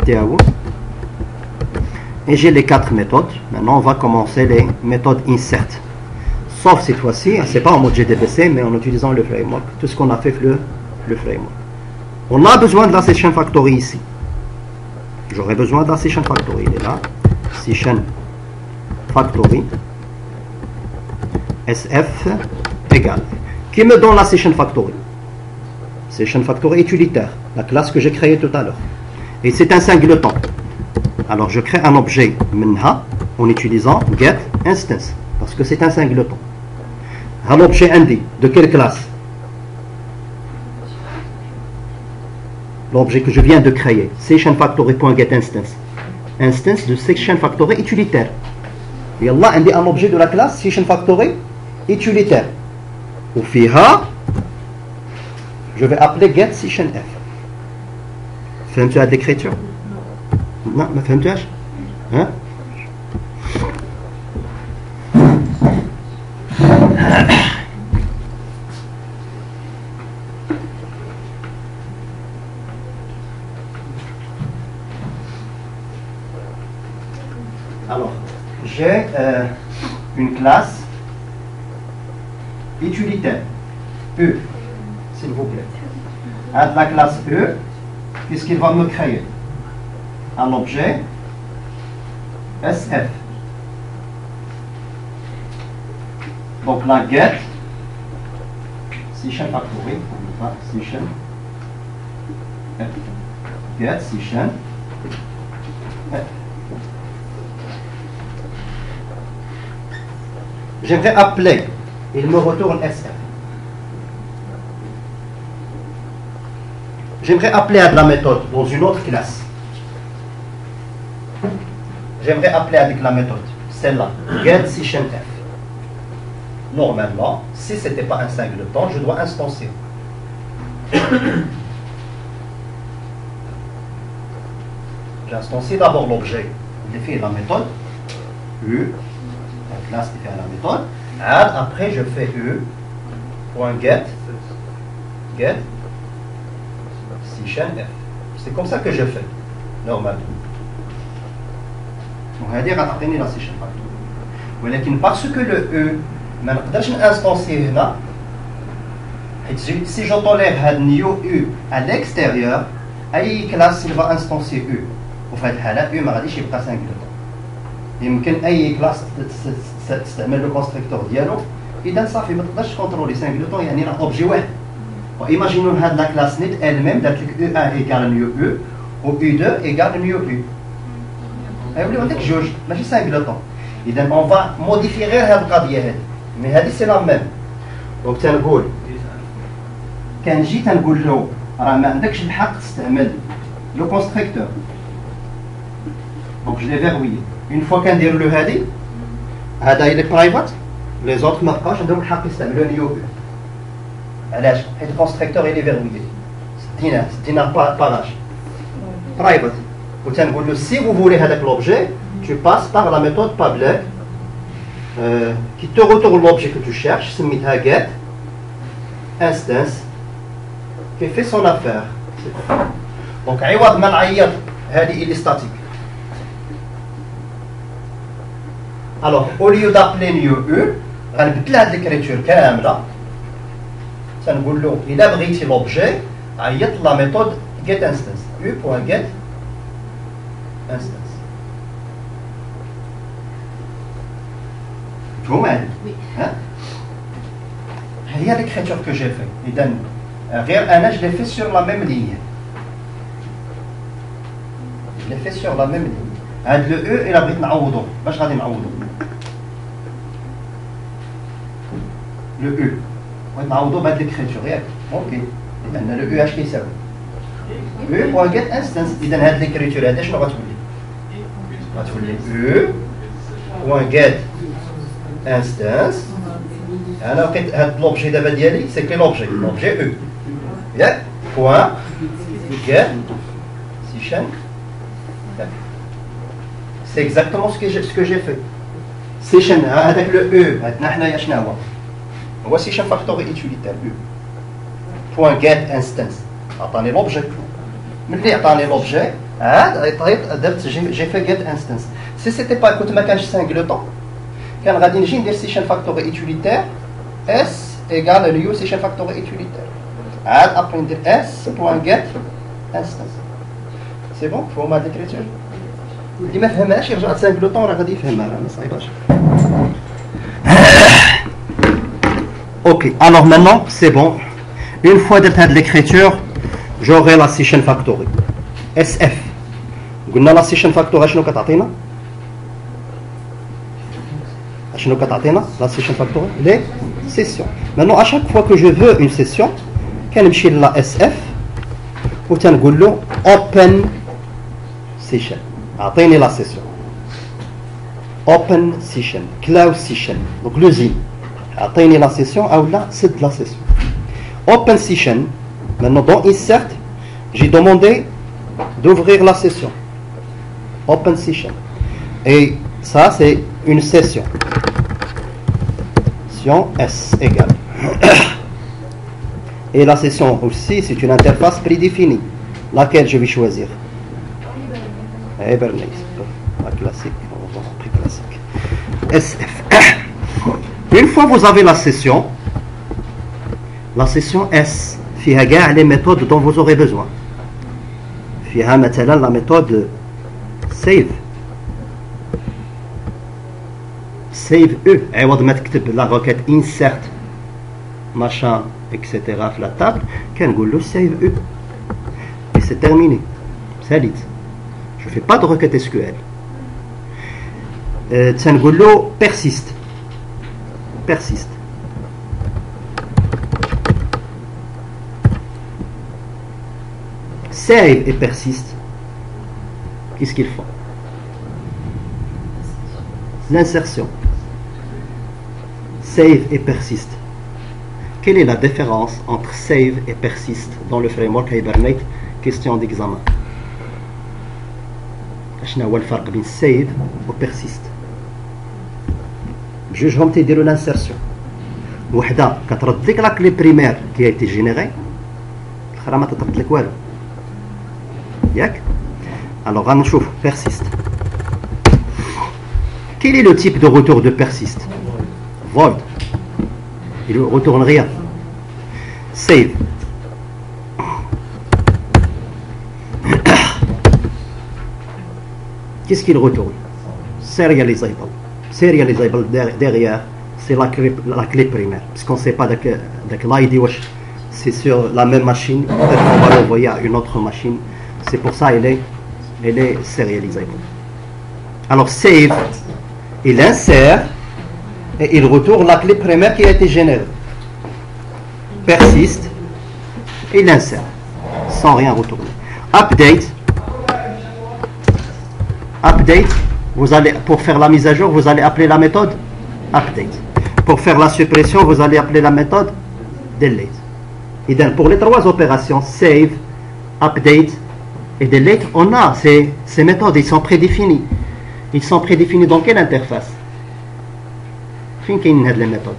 DAO. Et j'ai les 4 méthodes. Maintenant, on va commencer les méthodes insert. Sauf cette fois-ci, c'est pas en mode JDBC, mais en utilisant le framework. Tout ce qu'on a fait le framework. On a besoin de la session factory ici. J'aurais besoin de la session factory. Il est là. Session factory. SF égale. Qui me donne la session factory? Session factory utilitaire. La classe que j'ai créée tout à l'heure. Et c'est un singleton. Alors je crée un objet minha en utilisant get instance. Parce que c'est un singleton. Un objet indi. De quelle classe? L'objet que je viens de créer, sessionFactory.getInstance. Instance de sessionFactory utilitaire. Et Allah a un objet de la classe sessionFactory utilitaire. Ou fiha, je vais appeler getSessionF. Fais-tu à l'écriture? Non, mais fais-tu? Hein? Alors, j'ai une classe utilitaire, U, s'il vous plaît. à la classe E, puisqu'il va me créer un objet SF. Donc la get session factory, session F. Get session F. J'aimerais appeler, il me retourne SF. J'aimerais appeler à de la méthode dans une autre classe. J'aimerais appeler avec la méthode, celle-là, get session F. Normalement, si ce n'était pas un singleton, je dois instancier. J'instancie d'abord l'objet, je fais la méthode, U, la classe qui fait la méthode, add, après je fais U.get, get, session F. C'est comme ça que je fais, normalement. Donc, on va dire à la session factor. Mais parce que le E, ما نقدرش نانستانسيه هنا حيت si je tolère هاد new U à l'extérieur اي كلاس il va instancier U وفي هاد الحاله U ما غاديش يبقى سانجلوتون يمكن اي كلاس تستعمل لو كونستركتور ديالو اذا صافي ما تقدرش كونترولي سانجلوتون يعني راه اوبجي واحد وايماجينون هاد لا كلاس نيت elle même دارت لك U1 ايكال نيو U و U2 ايكال نيو U غيوليو عندك جوج ماشي سانجلوتون اذا اون فا موديفي غير هاد القضيه هادي مي هذه سي لا ميم دونك تنقول كنجي تنقول له راه ما عندكش الحق تستعمل لو كونستركتور دونك جو لي فيرويي اون فوا كندير له هذه هذا الى برايفات لي زوطخ ما بقاوش عندهم الحق يستعملوا نيو بي علاش حيت الكونستركتور الى فيرويي دينا بالاج برايفات وتنقول له سي فو فولي هذاك لوبجي tu passes par la méthode Pavlov qui te retourne l'objet que tu cherches, c'est get instance qui fait son affaire. Donc, عوض ما نعيط هذه il est statique. Alors, au lieu d'appeler new U, غنبدل هذه l'écriture كاملة. تنقول له إذا بغيتي l'objet عيط la méthode get instance. U.get instance. Il y a l'écriture que j'ai fait. Je l'ai fait sur la même ligne. Je l'ai fait sur la même ligne. Le E, il a pris le E. On a l'écriture. Ok. Le E, H qui est ça. E.get instance. Il y a l'écriture. Je vais E.get instance. Alors, l'objet d'abord c'est que l'objet E. Yeah. Point get session. C'est exactement ce que j'ai fait. Session avec le E. Voici session factory utilitaire U. Point get instance. Attendez l'objet. Mais attendez l'objet. J'ai fait get instance. Si c'était pas écoute ma cage singleton. كان غادي نجي ندير سيشن فاكتوري utilitaire اس ايغال نيو سيشن فاكتوري utilitaire عاد ابري ندير اس بوان جيت انستانس سي بون فهموا هاد ليكريتور اللي ما فهمهاش يرجع لسانجلوطون راه غادي يفهمها راه ما صايباش اوكي alors maintenant c'est bon une fois درت هاد l'écriture j'aurai la session factory SF قلنا la session factory شنو كتعطينا la session factory, les sessions. Maintenant, à chaque fois que je veux une session, je vais la SF ou open session. Attendez la session. Open session, cloud session. Donc l'usine. Attendez la session, ou là, c'est la session. Open session. Maintenant, dans insert, j'ai demandé d'ouvrir la session. Open session. Et ça, c'est une session. S égale. Et la session aussi, c'est une interface prédéfinie. Laquelle je vais choisir? Hibernate. La classique. On va voir plus classique. SF. Une fois vous avez la session S, فيها كاع les méthodes dont vous aurez besoin. فيها مثلا la méthode save E عوض ما تكتب la requête insert machin etc في la table كنقول له save E et c'est terminé. ساليت. Je fais pas de requête SQL. تنقول له persiste. Save et persiste. Qu'est-ce qu'ils font? L'insertion. Save et persiste. Quelle est la différence entre save et persiste dans le framework Hibernate? Question d'examen. شنو هو الفرق بين save و persiste؟ بجوجهم تيديروا l'insertion. وحده كترد لك لا كلي بريمير كي ايتي جينيري، الاخرى ما تترد لك والو. ياك؟ Alors غنشوف persiste. Quel est le type de retour de persiste? Void. Il ne retourne rien. Save. Qu'est-ce qu'il retourne? Serializable. Serializable derrière, c'est la clé primaire. Parce qu'on ne sait pas l'ID, c'est sur la même machine. Peut-être qu'on va l'envoyer à une autre machine. C'est pour ça elle est serializable. Alors save, il insère et il retourne la clé primaire qui a été générée. Persiste, et il insère sans rien retourner. Update, vous allez, pour faire la mise à jour, vous allez appeler la méthode update. Pour faire la suppression, vous allez appeler la méthode delete. Et donc, pour les trois opérations, save, update et delete, on a ces méthodes, ils sont prédéfinis. Ils sont prédéfinis dans quelle interface? Fin qu'il y a les méthodes.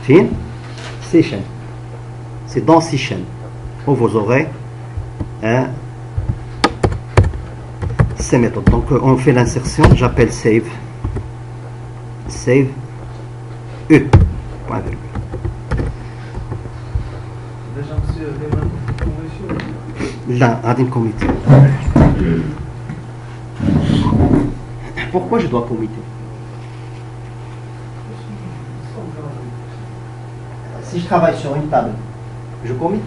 Fin? Session. C'est dans Session où vous aurez ces méthodes. Donc on fait l'insertion, j'appelle save E. Point virgule. Là, Adin comité. Pourquoi je dois committer? Si je travaille sur une table, je commit?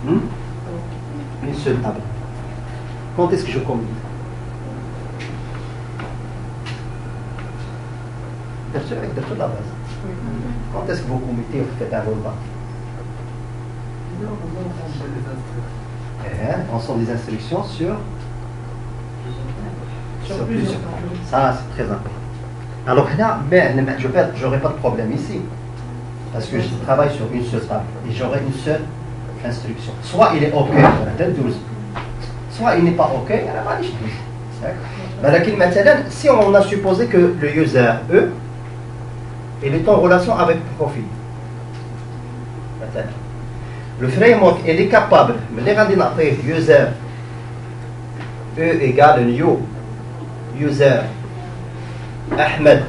Une seule table. Quand est-ce que je commit? Avec de toute la base. Quand est-ce que vous committez ou vous faites un rollback? On sort des instructions sur plusieurs. Ça, c'est très important. Alors là, je n'aurai pas de problème ici. Parce que je travaille sur une seule table. Et j'aurai une seule instruction. Soit il est OK, soit il n'est pas OK, si on a supposé que le user E il est en relation avec le profil, le framework il est capable de user E égale new user Ahmed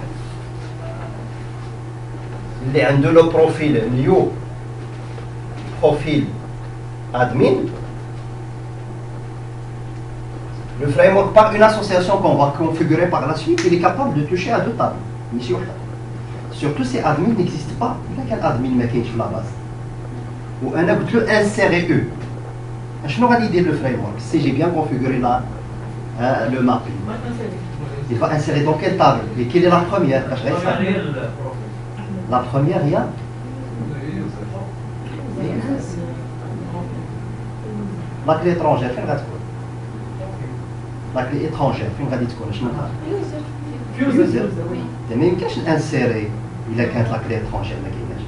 اللي عنده le profil new profil admin. Le framework, par une association qu'on va configurer par la suite, il est capable de toucher à deux tables. Surtout si admin n'existe pas. Il y a quel admin qui sur la base. Ou on a le insérer E. Je n'aurai pas l'idée de le framework. Si j'ai bien configuré là, le mapping. Il va insérer dans quelle table? Et quelle est la première? La première, il y a la clé étrangère. La clé étrangère, فين غادي تكون؟ شنو user. ما يمكنش نانسيري إلا كانت la clé étrangère ما كايناش.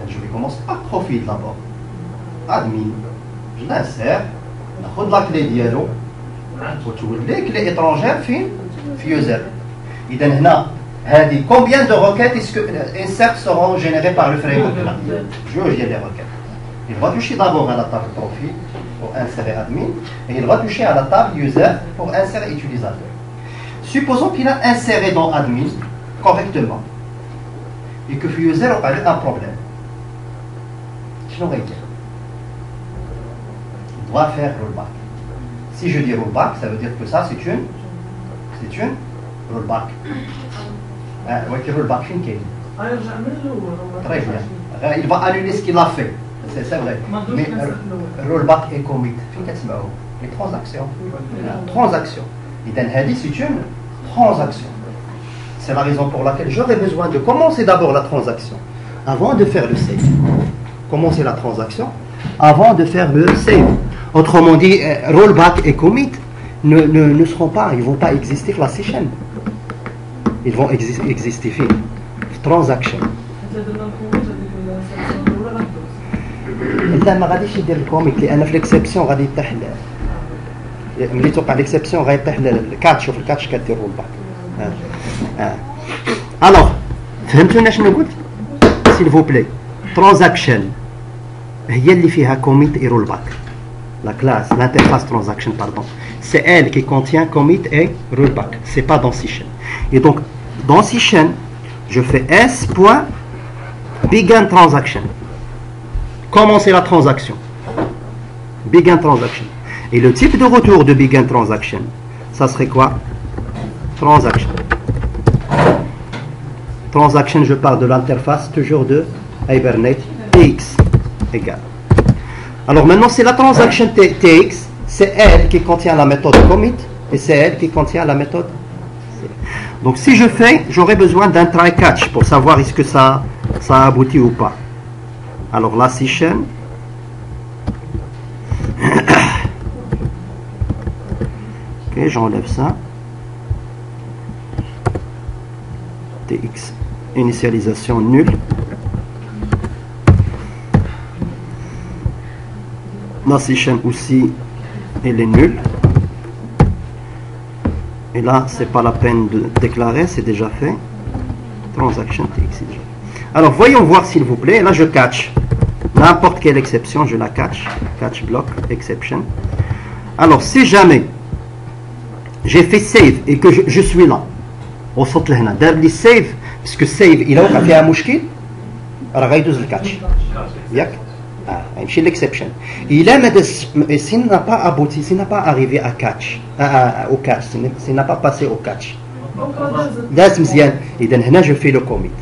Je vais commencer par profil d'abord. Admin. Je l'insère. ناخذ la clé ديالو وتولي clé étrangère فين؟ في user. إذا هنا هذه combien de requêtes insert seront générées par le framework là? Jauge ديال les requêtes. Il va toucher d'abord à la table profil pour insérer admin et il va toucher à la table user pour insérer utilisateur. Supposons qu'il a inséré dans admin correctement. et que في user وقع له un problème. شنو غيدير؟ Il doit faire rollback. Si je dis rollback, ça veut dire que ça c'est une rollback. ولكن rollback فين كاين؟ Très bien. Il va annuler ce qu'il a fait. C'est vrai. Mais rollback et commit, فين كتسمعوه؟ Les transactions. Transaction. إذا هذه c'est une transaction. C'est la raison pour laquelle j'aurais besoin de commencer d'abord la transaction avant de faire le save. Commencer la transaction avant de faire le save. Autrement dit, rollback et commit ne seront pas, ils ne vont pas exister la session. Ils vont exister transaction. لا ما غاديش يدير الكوميت لان في ليكسيبسيون غادي يطيح ملي توقع ليكسيبسيون غيطيح الكاتش. شوف الكاتش كدير رولباك. الوغ فهمتونا شنو قلت؟ s'il vous plaît, transaction هي اللي فيها commit et rollback. La classe, l'interface transaction, pardon, c'est elle qui contient commit et rollback. C'est pas dans session. Et donc dans session, je fais s.begin transaction. Commencer la transaction. Begin transaction. Et le type de retour de begin transaction, ça serait quoi? Transaction. Transaction, je parle de l'interface toujours de Hibernate TX égale. Alors maintenant, c'est la transaction TX, c'est elle qui contient la méthode commit et c'est elle qui contient la méthode. Donc si je fais, j'aurai besoin d'un try catch pour savoir est-ce que ça aboutit ou pas. Alors la session, ok, j'enlève ça. TX, initialisation nulle. La session aussi, elle est nulle. Et là, c'est pas la peine de déclarer, c'est déjà fait. Transaction TX. Alors, voyons voir s'il vous plaît. Là, je catch. N'importe quelle exception, je la catch. Catch block, exception. Alors, si jamais j'ai fait save et que je suis là, وصلت لهنا دار لي سيف باسكو سيف الا وقع فيها مشكل راه غيدوز الكاتش ياك يمشي ليكسبشن الا ما داز سي نا با ابوتي سي نا با اريفي ا كاتش او كاتش سي نا با باسي او كاتش داز مزيان اذا هنا جو في لو كوميت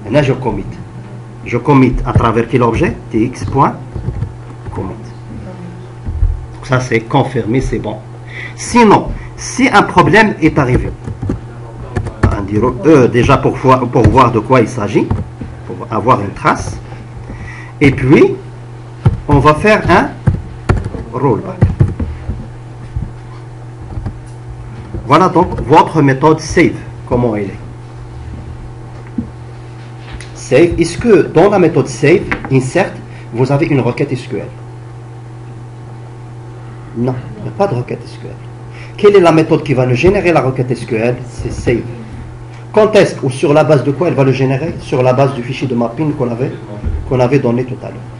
هنا جو كوميت à travers quel objet tx.commit. Ça c'est confirmé, c'est bon. Sinon, si un problème est arrivé, déjà pour voir de quoi il s'agit, pour avoir une trace, et puis on va faire un rollback. Voilà donc votre méthode save, comment elle est. Save, est-ce que dans la méthode save, insert, vous avez une requête SQL? Non, il n'y a pas de requête SQL. Quelle est la méthode qui va nous générer la requête SQL? C'est save. Quand est-ce ou sur la base de quoi elle va le générer? Sur la base du fichier de mapping qu'on avait donné tout à l'heure.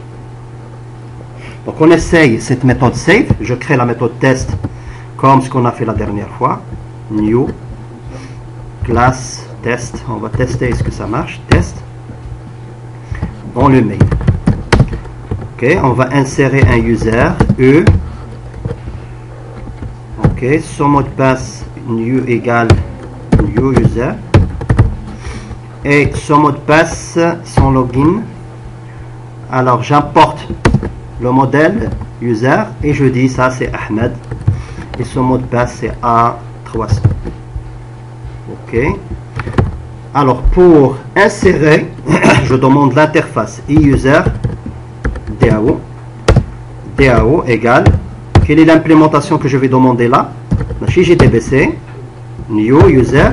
Donc on essaye cette méthode save. Je crée la méthode test comme ce qu'on a fait la dernière fois. New class test. On va tester est-ce que ça marche. Test. On le met. Ok, on va insérer un user E. Ok, son mot de passe new égale new user et son mot de passe, son login. Alors j'importe le modèle user et je dis ça c'est Ahmed et son mot de passe c'est A300. Ok. Alors pour insérer, je demande l'interface e-user DAO égale. Quelle est l'implémentation que je vais demander là? Chez GDBC, new user,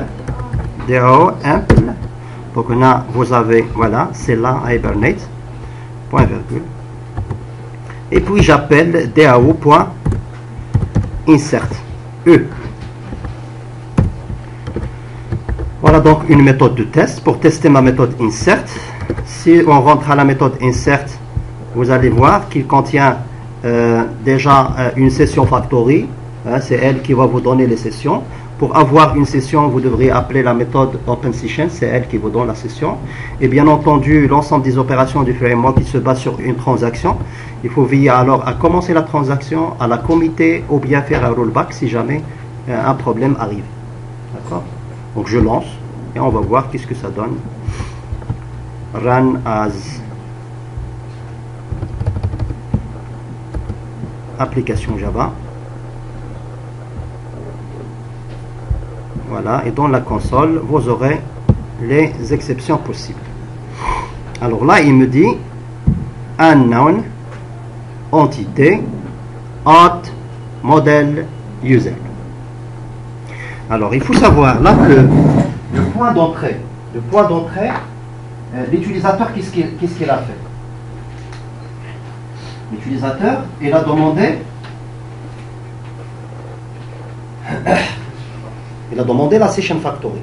DAO, imple. Donc là, vous avez, voilà, c'est là Hibernate, point virgule. Et puis j'appelle DAO.insert, E. Voilà donc une méthode de test. Pour tester ma méthode insert, si on rentre à la méthode insert, vous allez voir qu'il contient déjà une session factory, hein, c'est elle qui va vous donner les sessions. Pour avoir une session, vous devriez appeler la méthode OpenSession, c'est elle qui vous donne la session. Et bien entendu, l'ensemble des opérations du framework qui se base sur une transaction. Il faut veiller alors à commencer la transaction, à la committer ou bien faire un rollback si jamais un problème arrive. D'accord? Donc je lance et on va voir qu'est-ce que ça donne. Run as application Java. Voilà, et dans la console, vous aurez les exceptions possibles. Alors là, il me dit unknown, entité, auth, model, user. Alors, il faut savoir là que le point d'entrée, l'utilisateur, qu'est-ce qu'il a fait? L'utilisateur, il a demandé la session factory.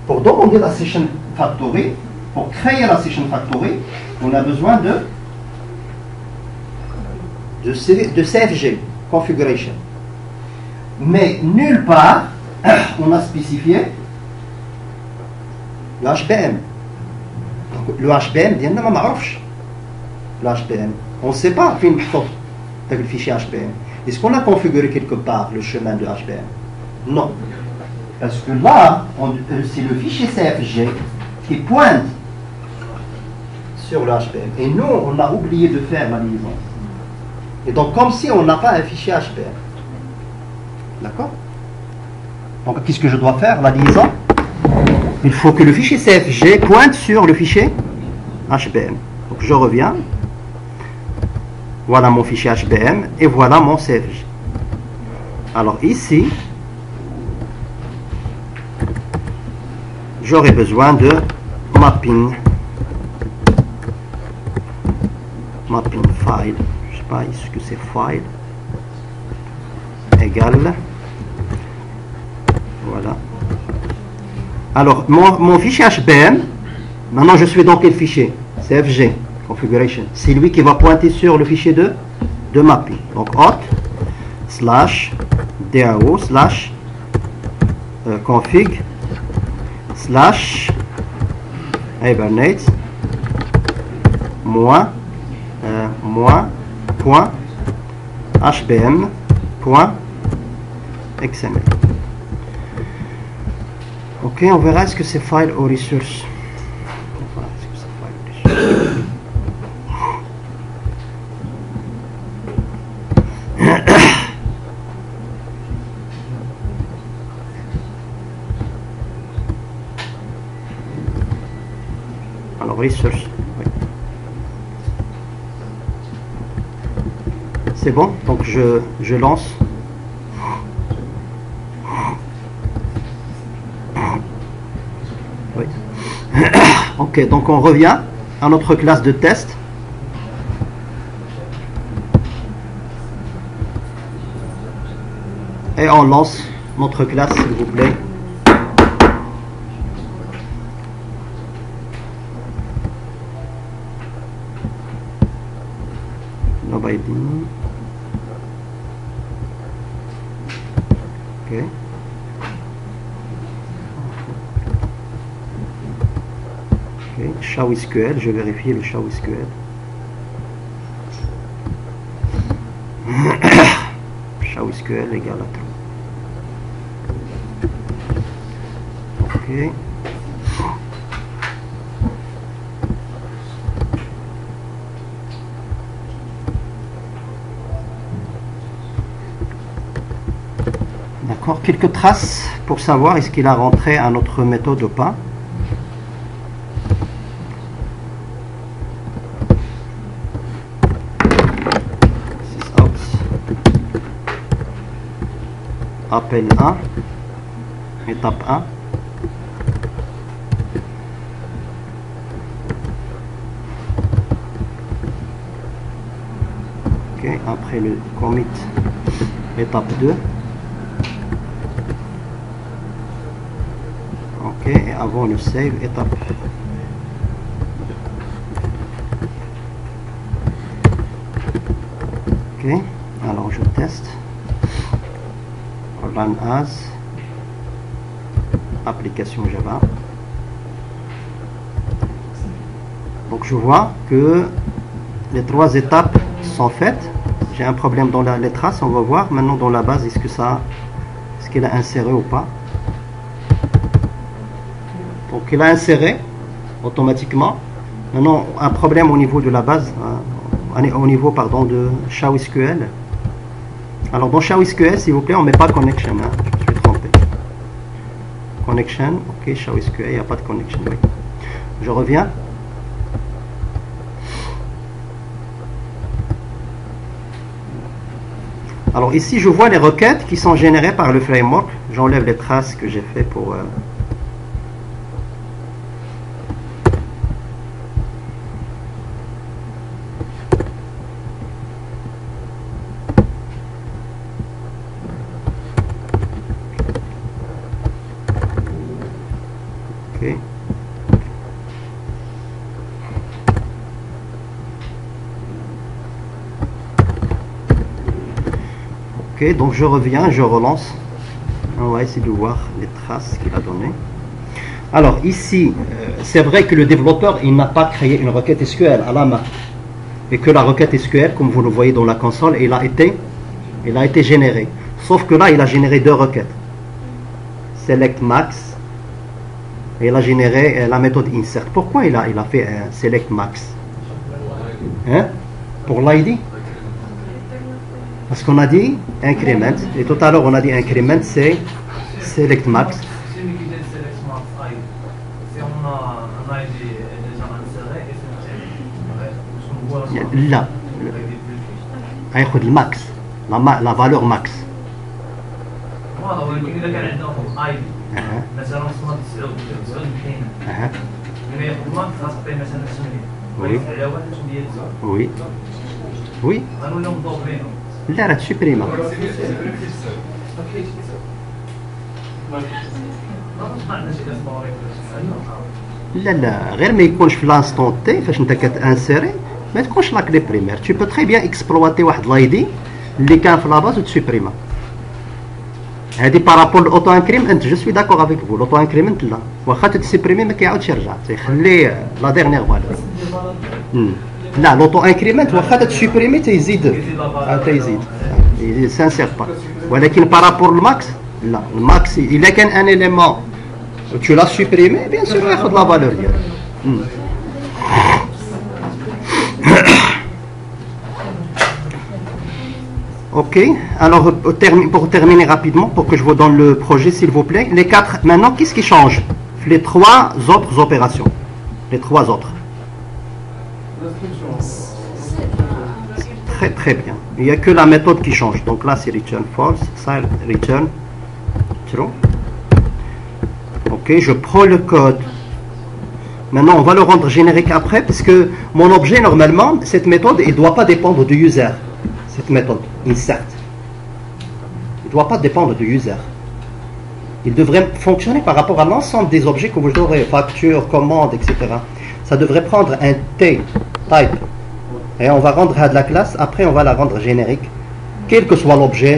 Pour demander la session factory, pour créer la session factory, on a besoin de CFG, configuration. Mais nulle part, on a spécifié le HBM. Donc, le HBM, le HBM. On ne sait pas, le fichier HBM. Est-ce qu'on a configuré quelque part le chemin de HBM? Non. Parce que là, c'est le fichier CFG qui pointe sur le HBM. Et nous, on a oublié de faire la liaison. Et donc, comme si on n'a pas un fichier HBM. D'accord? Donc, qu'est-ce que je dois faire? La liaison. Il faut que le fichier CFG pointe sur le fichier HBM. Donc, je reviens. Voilà mon fichier HBM et voilà mon CFG. Alors, ici, j'aurai besoin de mapping file, je sais pas ce que c'est, file égale, voilà. Alors mon fichier HBM, maintenant je suis dans quel fichier? CFG configuration, c'est lui qui va pointer sur le fichier de mapping. Donc auth / dao / config / hibernate moins point hbm point xml. Ok, on verra est-ce que c'est file ou resource. Alors resource. Oui. C'est bon, donc je lance. Oui. Ok, donc on revient à notre classe de test. Et on lance notre classe, s'il vous plaît. Nobody. Ok. Ok. ShowSQL, je vérifie le ShowSQL. ShowSQL égale à true. Ok. D'accord, quelques traces pour savoir est-ce qu'il a rentré à notre méthode ou pas. Appel 1, étape 1. Ok, après le commit, étape 2. Ok, et avant le save, étape. Ok, alors je teste. Run as, application Java. Donc je vois que les 3 étapes sont faites. J'ai un problème dans les traces, on va voir maintenant dans la base est-ce qu'il a inséré ou pas. Donc il a inséré automatiquement. Maintenant un problème au niveau de la base, au niveau pardon de ShowSQL. Alors dans ShowSQL s'il vous plaît on ne met pas connection, hein. Je me suis trompé. Connection, ok, ShowSQL, il n'y a pas de connection. Oui. Je reviens. Alors ici je vois les requêtes qui sont générées par le framework. J'enlève les traces que j'ai fait pour ok. Ok, donc je reviens, je relance. On va essayer de voir les traces qu'il a données. Alors ici, c'est vrai que le développeur il n'a pas créé une requête SQL à la main. Et que la requête SQL, comme vous le voyez dans la console, elle a été générée. Sauf que là, il a généré 2 requêtes. Select max. Et il a généré la méthode insert. Pourquoi il a fait un select max, hein? Pour l'ID. Parce qu'on a dit increment, et tout à l'heure on a dit increment c'est select max. Là, هياخد الماكس la valeur max. Oui. Oui. لا راه تسوبريما. لا غير ما يكونش في لانستون تي فاش انت كتانسيري ما تكونش لا كلي بريمير. tu peux très bien exploiter واحد لايدي اللي كان في لاباز وتسوبريما. هذه بارابول الاوتو انكريمنت جو سوي داكور افيك فو. الاوتو انكريمنت لا واخا تسوبريمي ما كيعاودش يرجع تيخلي لا ديرنيير فالور. لا لوتو انكريمنت واخا تسوبريمي تيزيد سانسير با. ولكن بارابور الماكس لا الماكس الا كان ان اليمون tu l'as supprimé bien sûr ياخذ لا فالور ديالو. Ok, alors pour terminer rapidement, pour que je vous donne le projet s'il vous plaît, les 4, maintenant qu'est-ce qui change? Les 3 autres opérations, les 3 autres. Très très bien, il n'y a que la méthode qui change, donc là c'est return false, ça return true. Ok, je prends le code, maintenant on va le rendre générique après, parce que mon objet normalement, cette méthode, il ne doit pas dépendre du user. Cette méthode insert, il ne doit pas dépendre du user. Il devrait fonctionner par rapport à l'ensemble des objets que vous aurez, facture, commande, etc. Ça devrait prendre un type, et on va rendre à de la classe, après on va la rendre générique. Quel que soit l'objet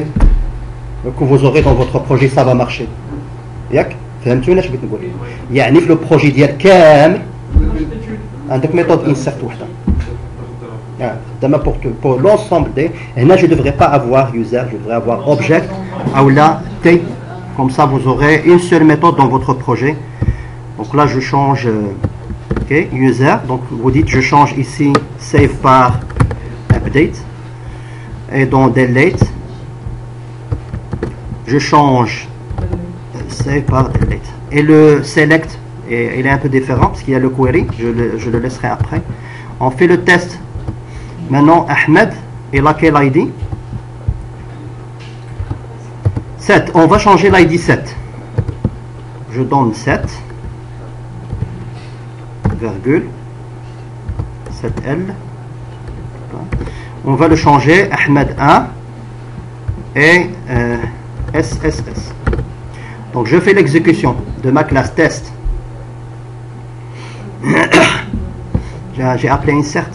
que vous aurez dans votre projet, ça va marcher. ياك فهمتونا اش بغيت نقول؟ يعني في لو بروجي ديال كامل عندك méthode insert وحده. Pour l'ensemble des, et là je ne devrais pas avoir user, je devrais avoir object ou là T, comme ça vous aurez une seule méthode dans votre projet. Donc là je change okay, user, donc vous dites je change ici save par update et dans delete je change save par delete et le select il est un peu différent parce qu'il y a le query, je le laisserai après. On fait le test. Maintenant, Ahmed, et là, quel ID? 7. On va changer l'ID 7. Je donne 7, virgule, 7L. On va le changer, Ahmed 1 et SSS. Donc, je fais l'exécution de ma classe test. J'ai appelé insert.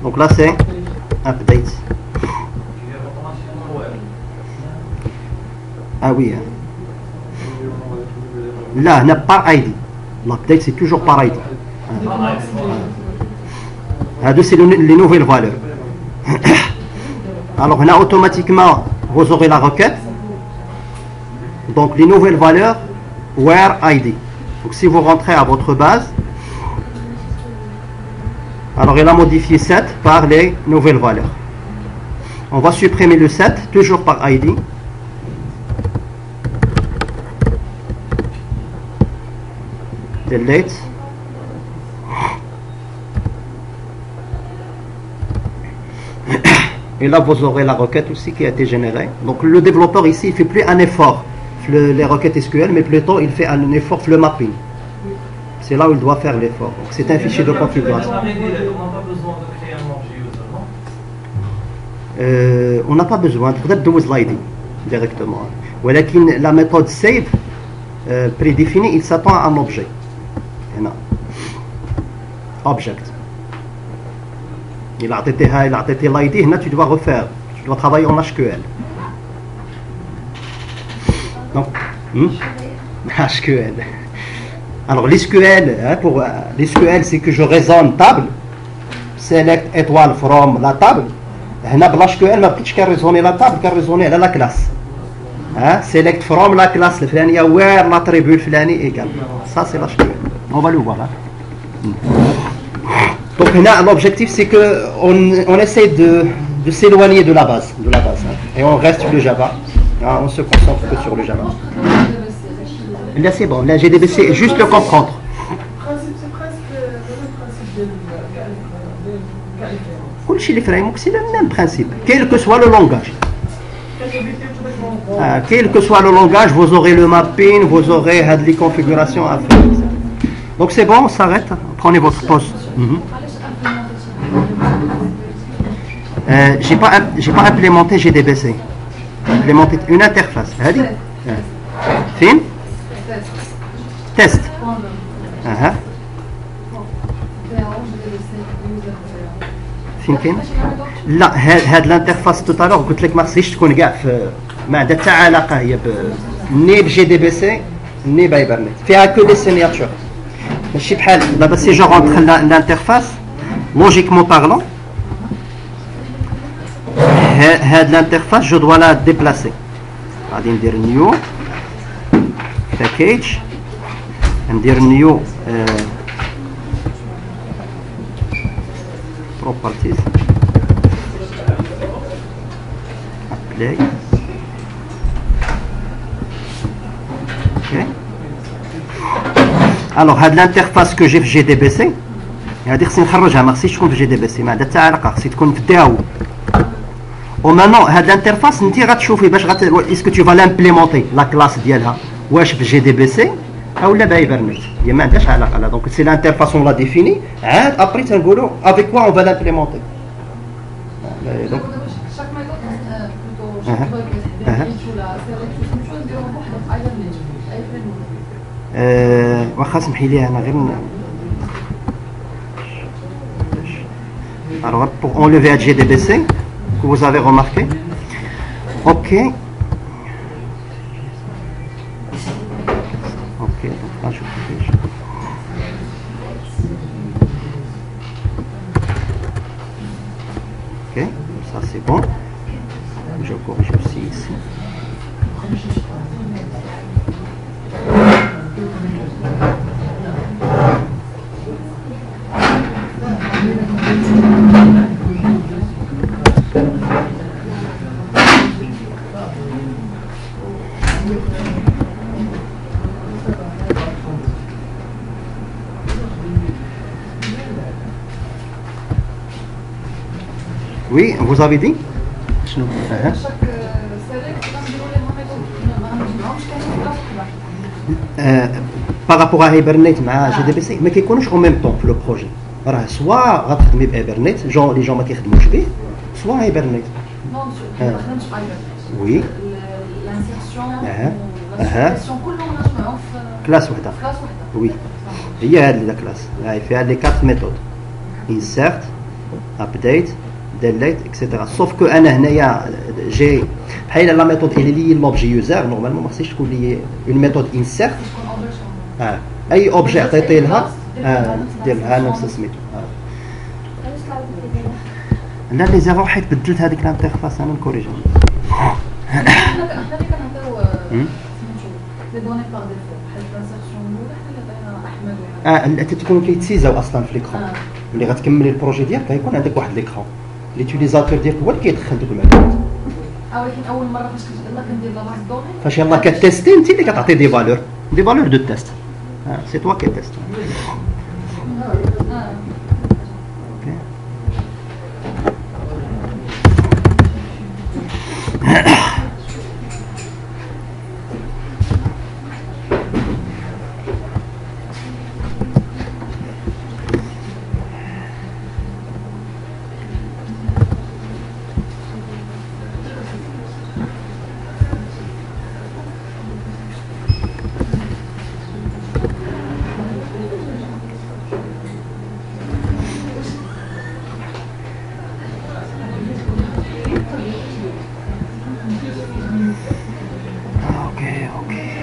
Donc là c'est update. Ah oui. là n'a pas ID. L'update c'est toujours par ID. C'est les nouvelles valeurs. Alors là automatiquement vous aurez la requête. Donc les nouvelles valeurs where ID. Donc si vous rentrez à votre base, alors il a modifié 7 par les nouvelles valeurs. On va supprimer le 7 toujours par ID. Delete. Et là vous aurez la requête aussi qui a été générée. Donc le développeur ici il fait plus un effort les requêtes SQL, mais plutôt il fait un effort le mapping. C'est là où il doit faire l'effort. C'est un fichier de configuration. On n'a pas besoin de l'ID directement. La méthode save prédéfinie, il s'attend à un objet. Object. Il a été l'ID, tu dois refaire. Tu dois travailler en HQL. Donc, HQL. Alors, l'SQL, pour l'SQL, c'est que je raisonne table, select étoile from la table. l'HQL, ma petite raisonner la table, car raisonner la classe. Select from la classe, where l'attribut égal. Ça, c'est l'HQL. On va le voir. Donc, l'objectif, c'est qu'on essaie de s'éloigner de la base. Et on reste sur le Java. On se concentre que sur le Java. Là c'est bon, la GDBC, juste le comprendre. C'est presque le كل principe les frameworks, c'est le même principe, quel que soit le langage. Quel que soit le langage, vous aurez le mapping, vous aurez les configurations à faire. Donc c'est bon, on s'arrête, prenez votre pause. J'ai pas implémenté GDBC. Implémenté une interface. Fin test. فين لا هاد الانترفاس tout à l'heure قلت لك ما خصهاش تكون كاع ما عندها حتى علاقه هي ني بجي دي بي سي ني بايبرنت فيها كو لي سينياتور ماشي بحال دابا سي جو رونتر لانترفاس لوجيكمون بارلون هاد الانترفاس جو دوا لا ديبلاسي غادي ندير نيو باكيج ندير نيو properties apply ok. Alors هاد l'interface que j'ai في GDBC هادي خصني نخرجها ما خصنيش تكون في GDBC ما عندها حتى علاقه خصني تكون في DAO. ومانون هاد l'interface انت غتشوفي باش اسكو tu vas l'implémenter la classe ديالها واش في GDBC ou la Hibernate. Il n'y a pas de donc c'est l'interface on l'a définie. Après avec quoi on va l'implémenter. Donc chaque alors pour enlever à GDBC que vous avez remarqué. Ok. Là, je corrige. Ok, ça c'est bon. Je corrige aussi ici. Oui, vous avez dit par rapport à Hibernate مع GDBC ما كيكونوش en même temps في le projet. راه soit غتخدمي بهيبرنيت لي جون ما كيخدموش به soit Hibernate. Oui. l'insertion كلهم نجمعوا في كلاس وحده. Oui. هي هذه لا كلاس هاي فيها لي 4 ميثود insert update delete etc. sauf que انا هنايا جي بحال لا ميثود اللي هي l'objet user normalement ما خصهاش تكون لي une méthode insert اي اوبجي عطيتي لها دير لها نفس سميتو. علاش طلعت لي لا لي زيرو حيت بدلت هذيك الانترفاس انا نكوريجي. حنا اللي كنعطيو سميتو لي دوني باغ ديفو بحال الترانزاكسيون الاولى حنا اللي عطينا احمد تتكون كيتسيزاو اصلا في ليكرون. ملي غتكملي البروجي ديالك غيكون عندك واحد ليكرون ليوتيليزاتور ديالك هو اللي كيدخل دوك المعلومات. ولكن اول مره فاش يلاه كندير لا باز دوني فاش يلاه كتيستي انت اللي كتعطي دي فالور دو تيست. سي توا كي تيست. اوكي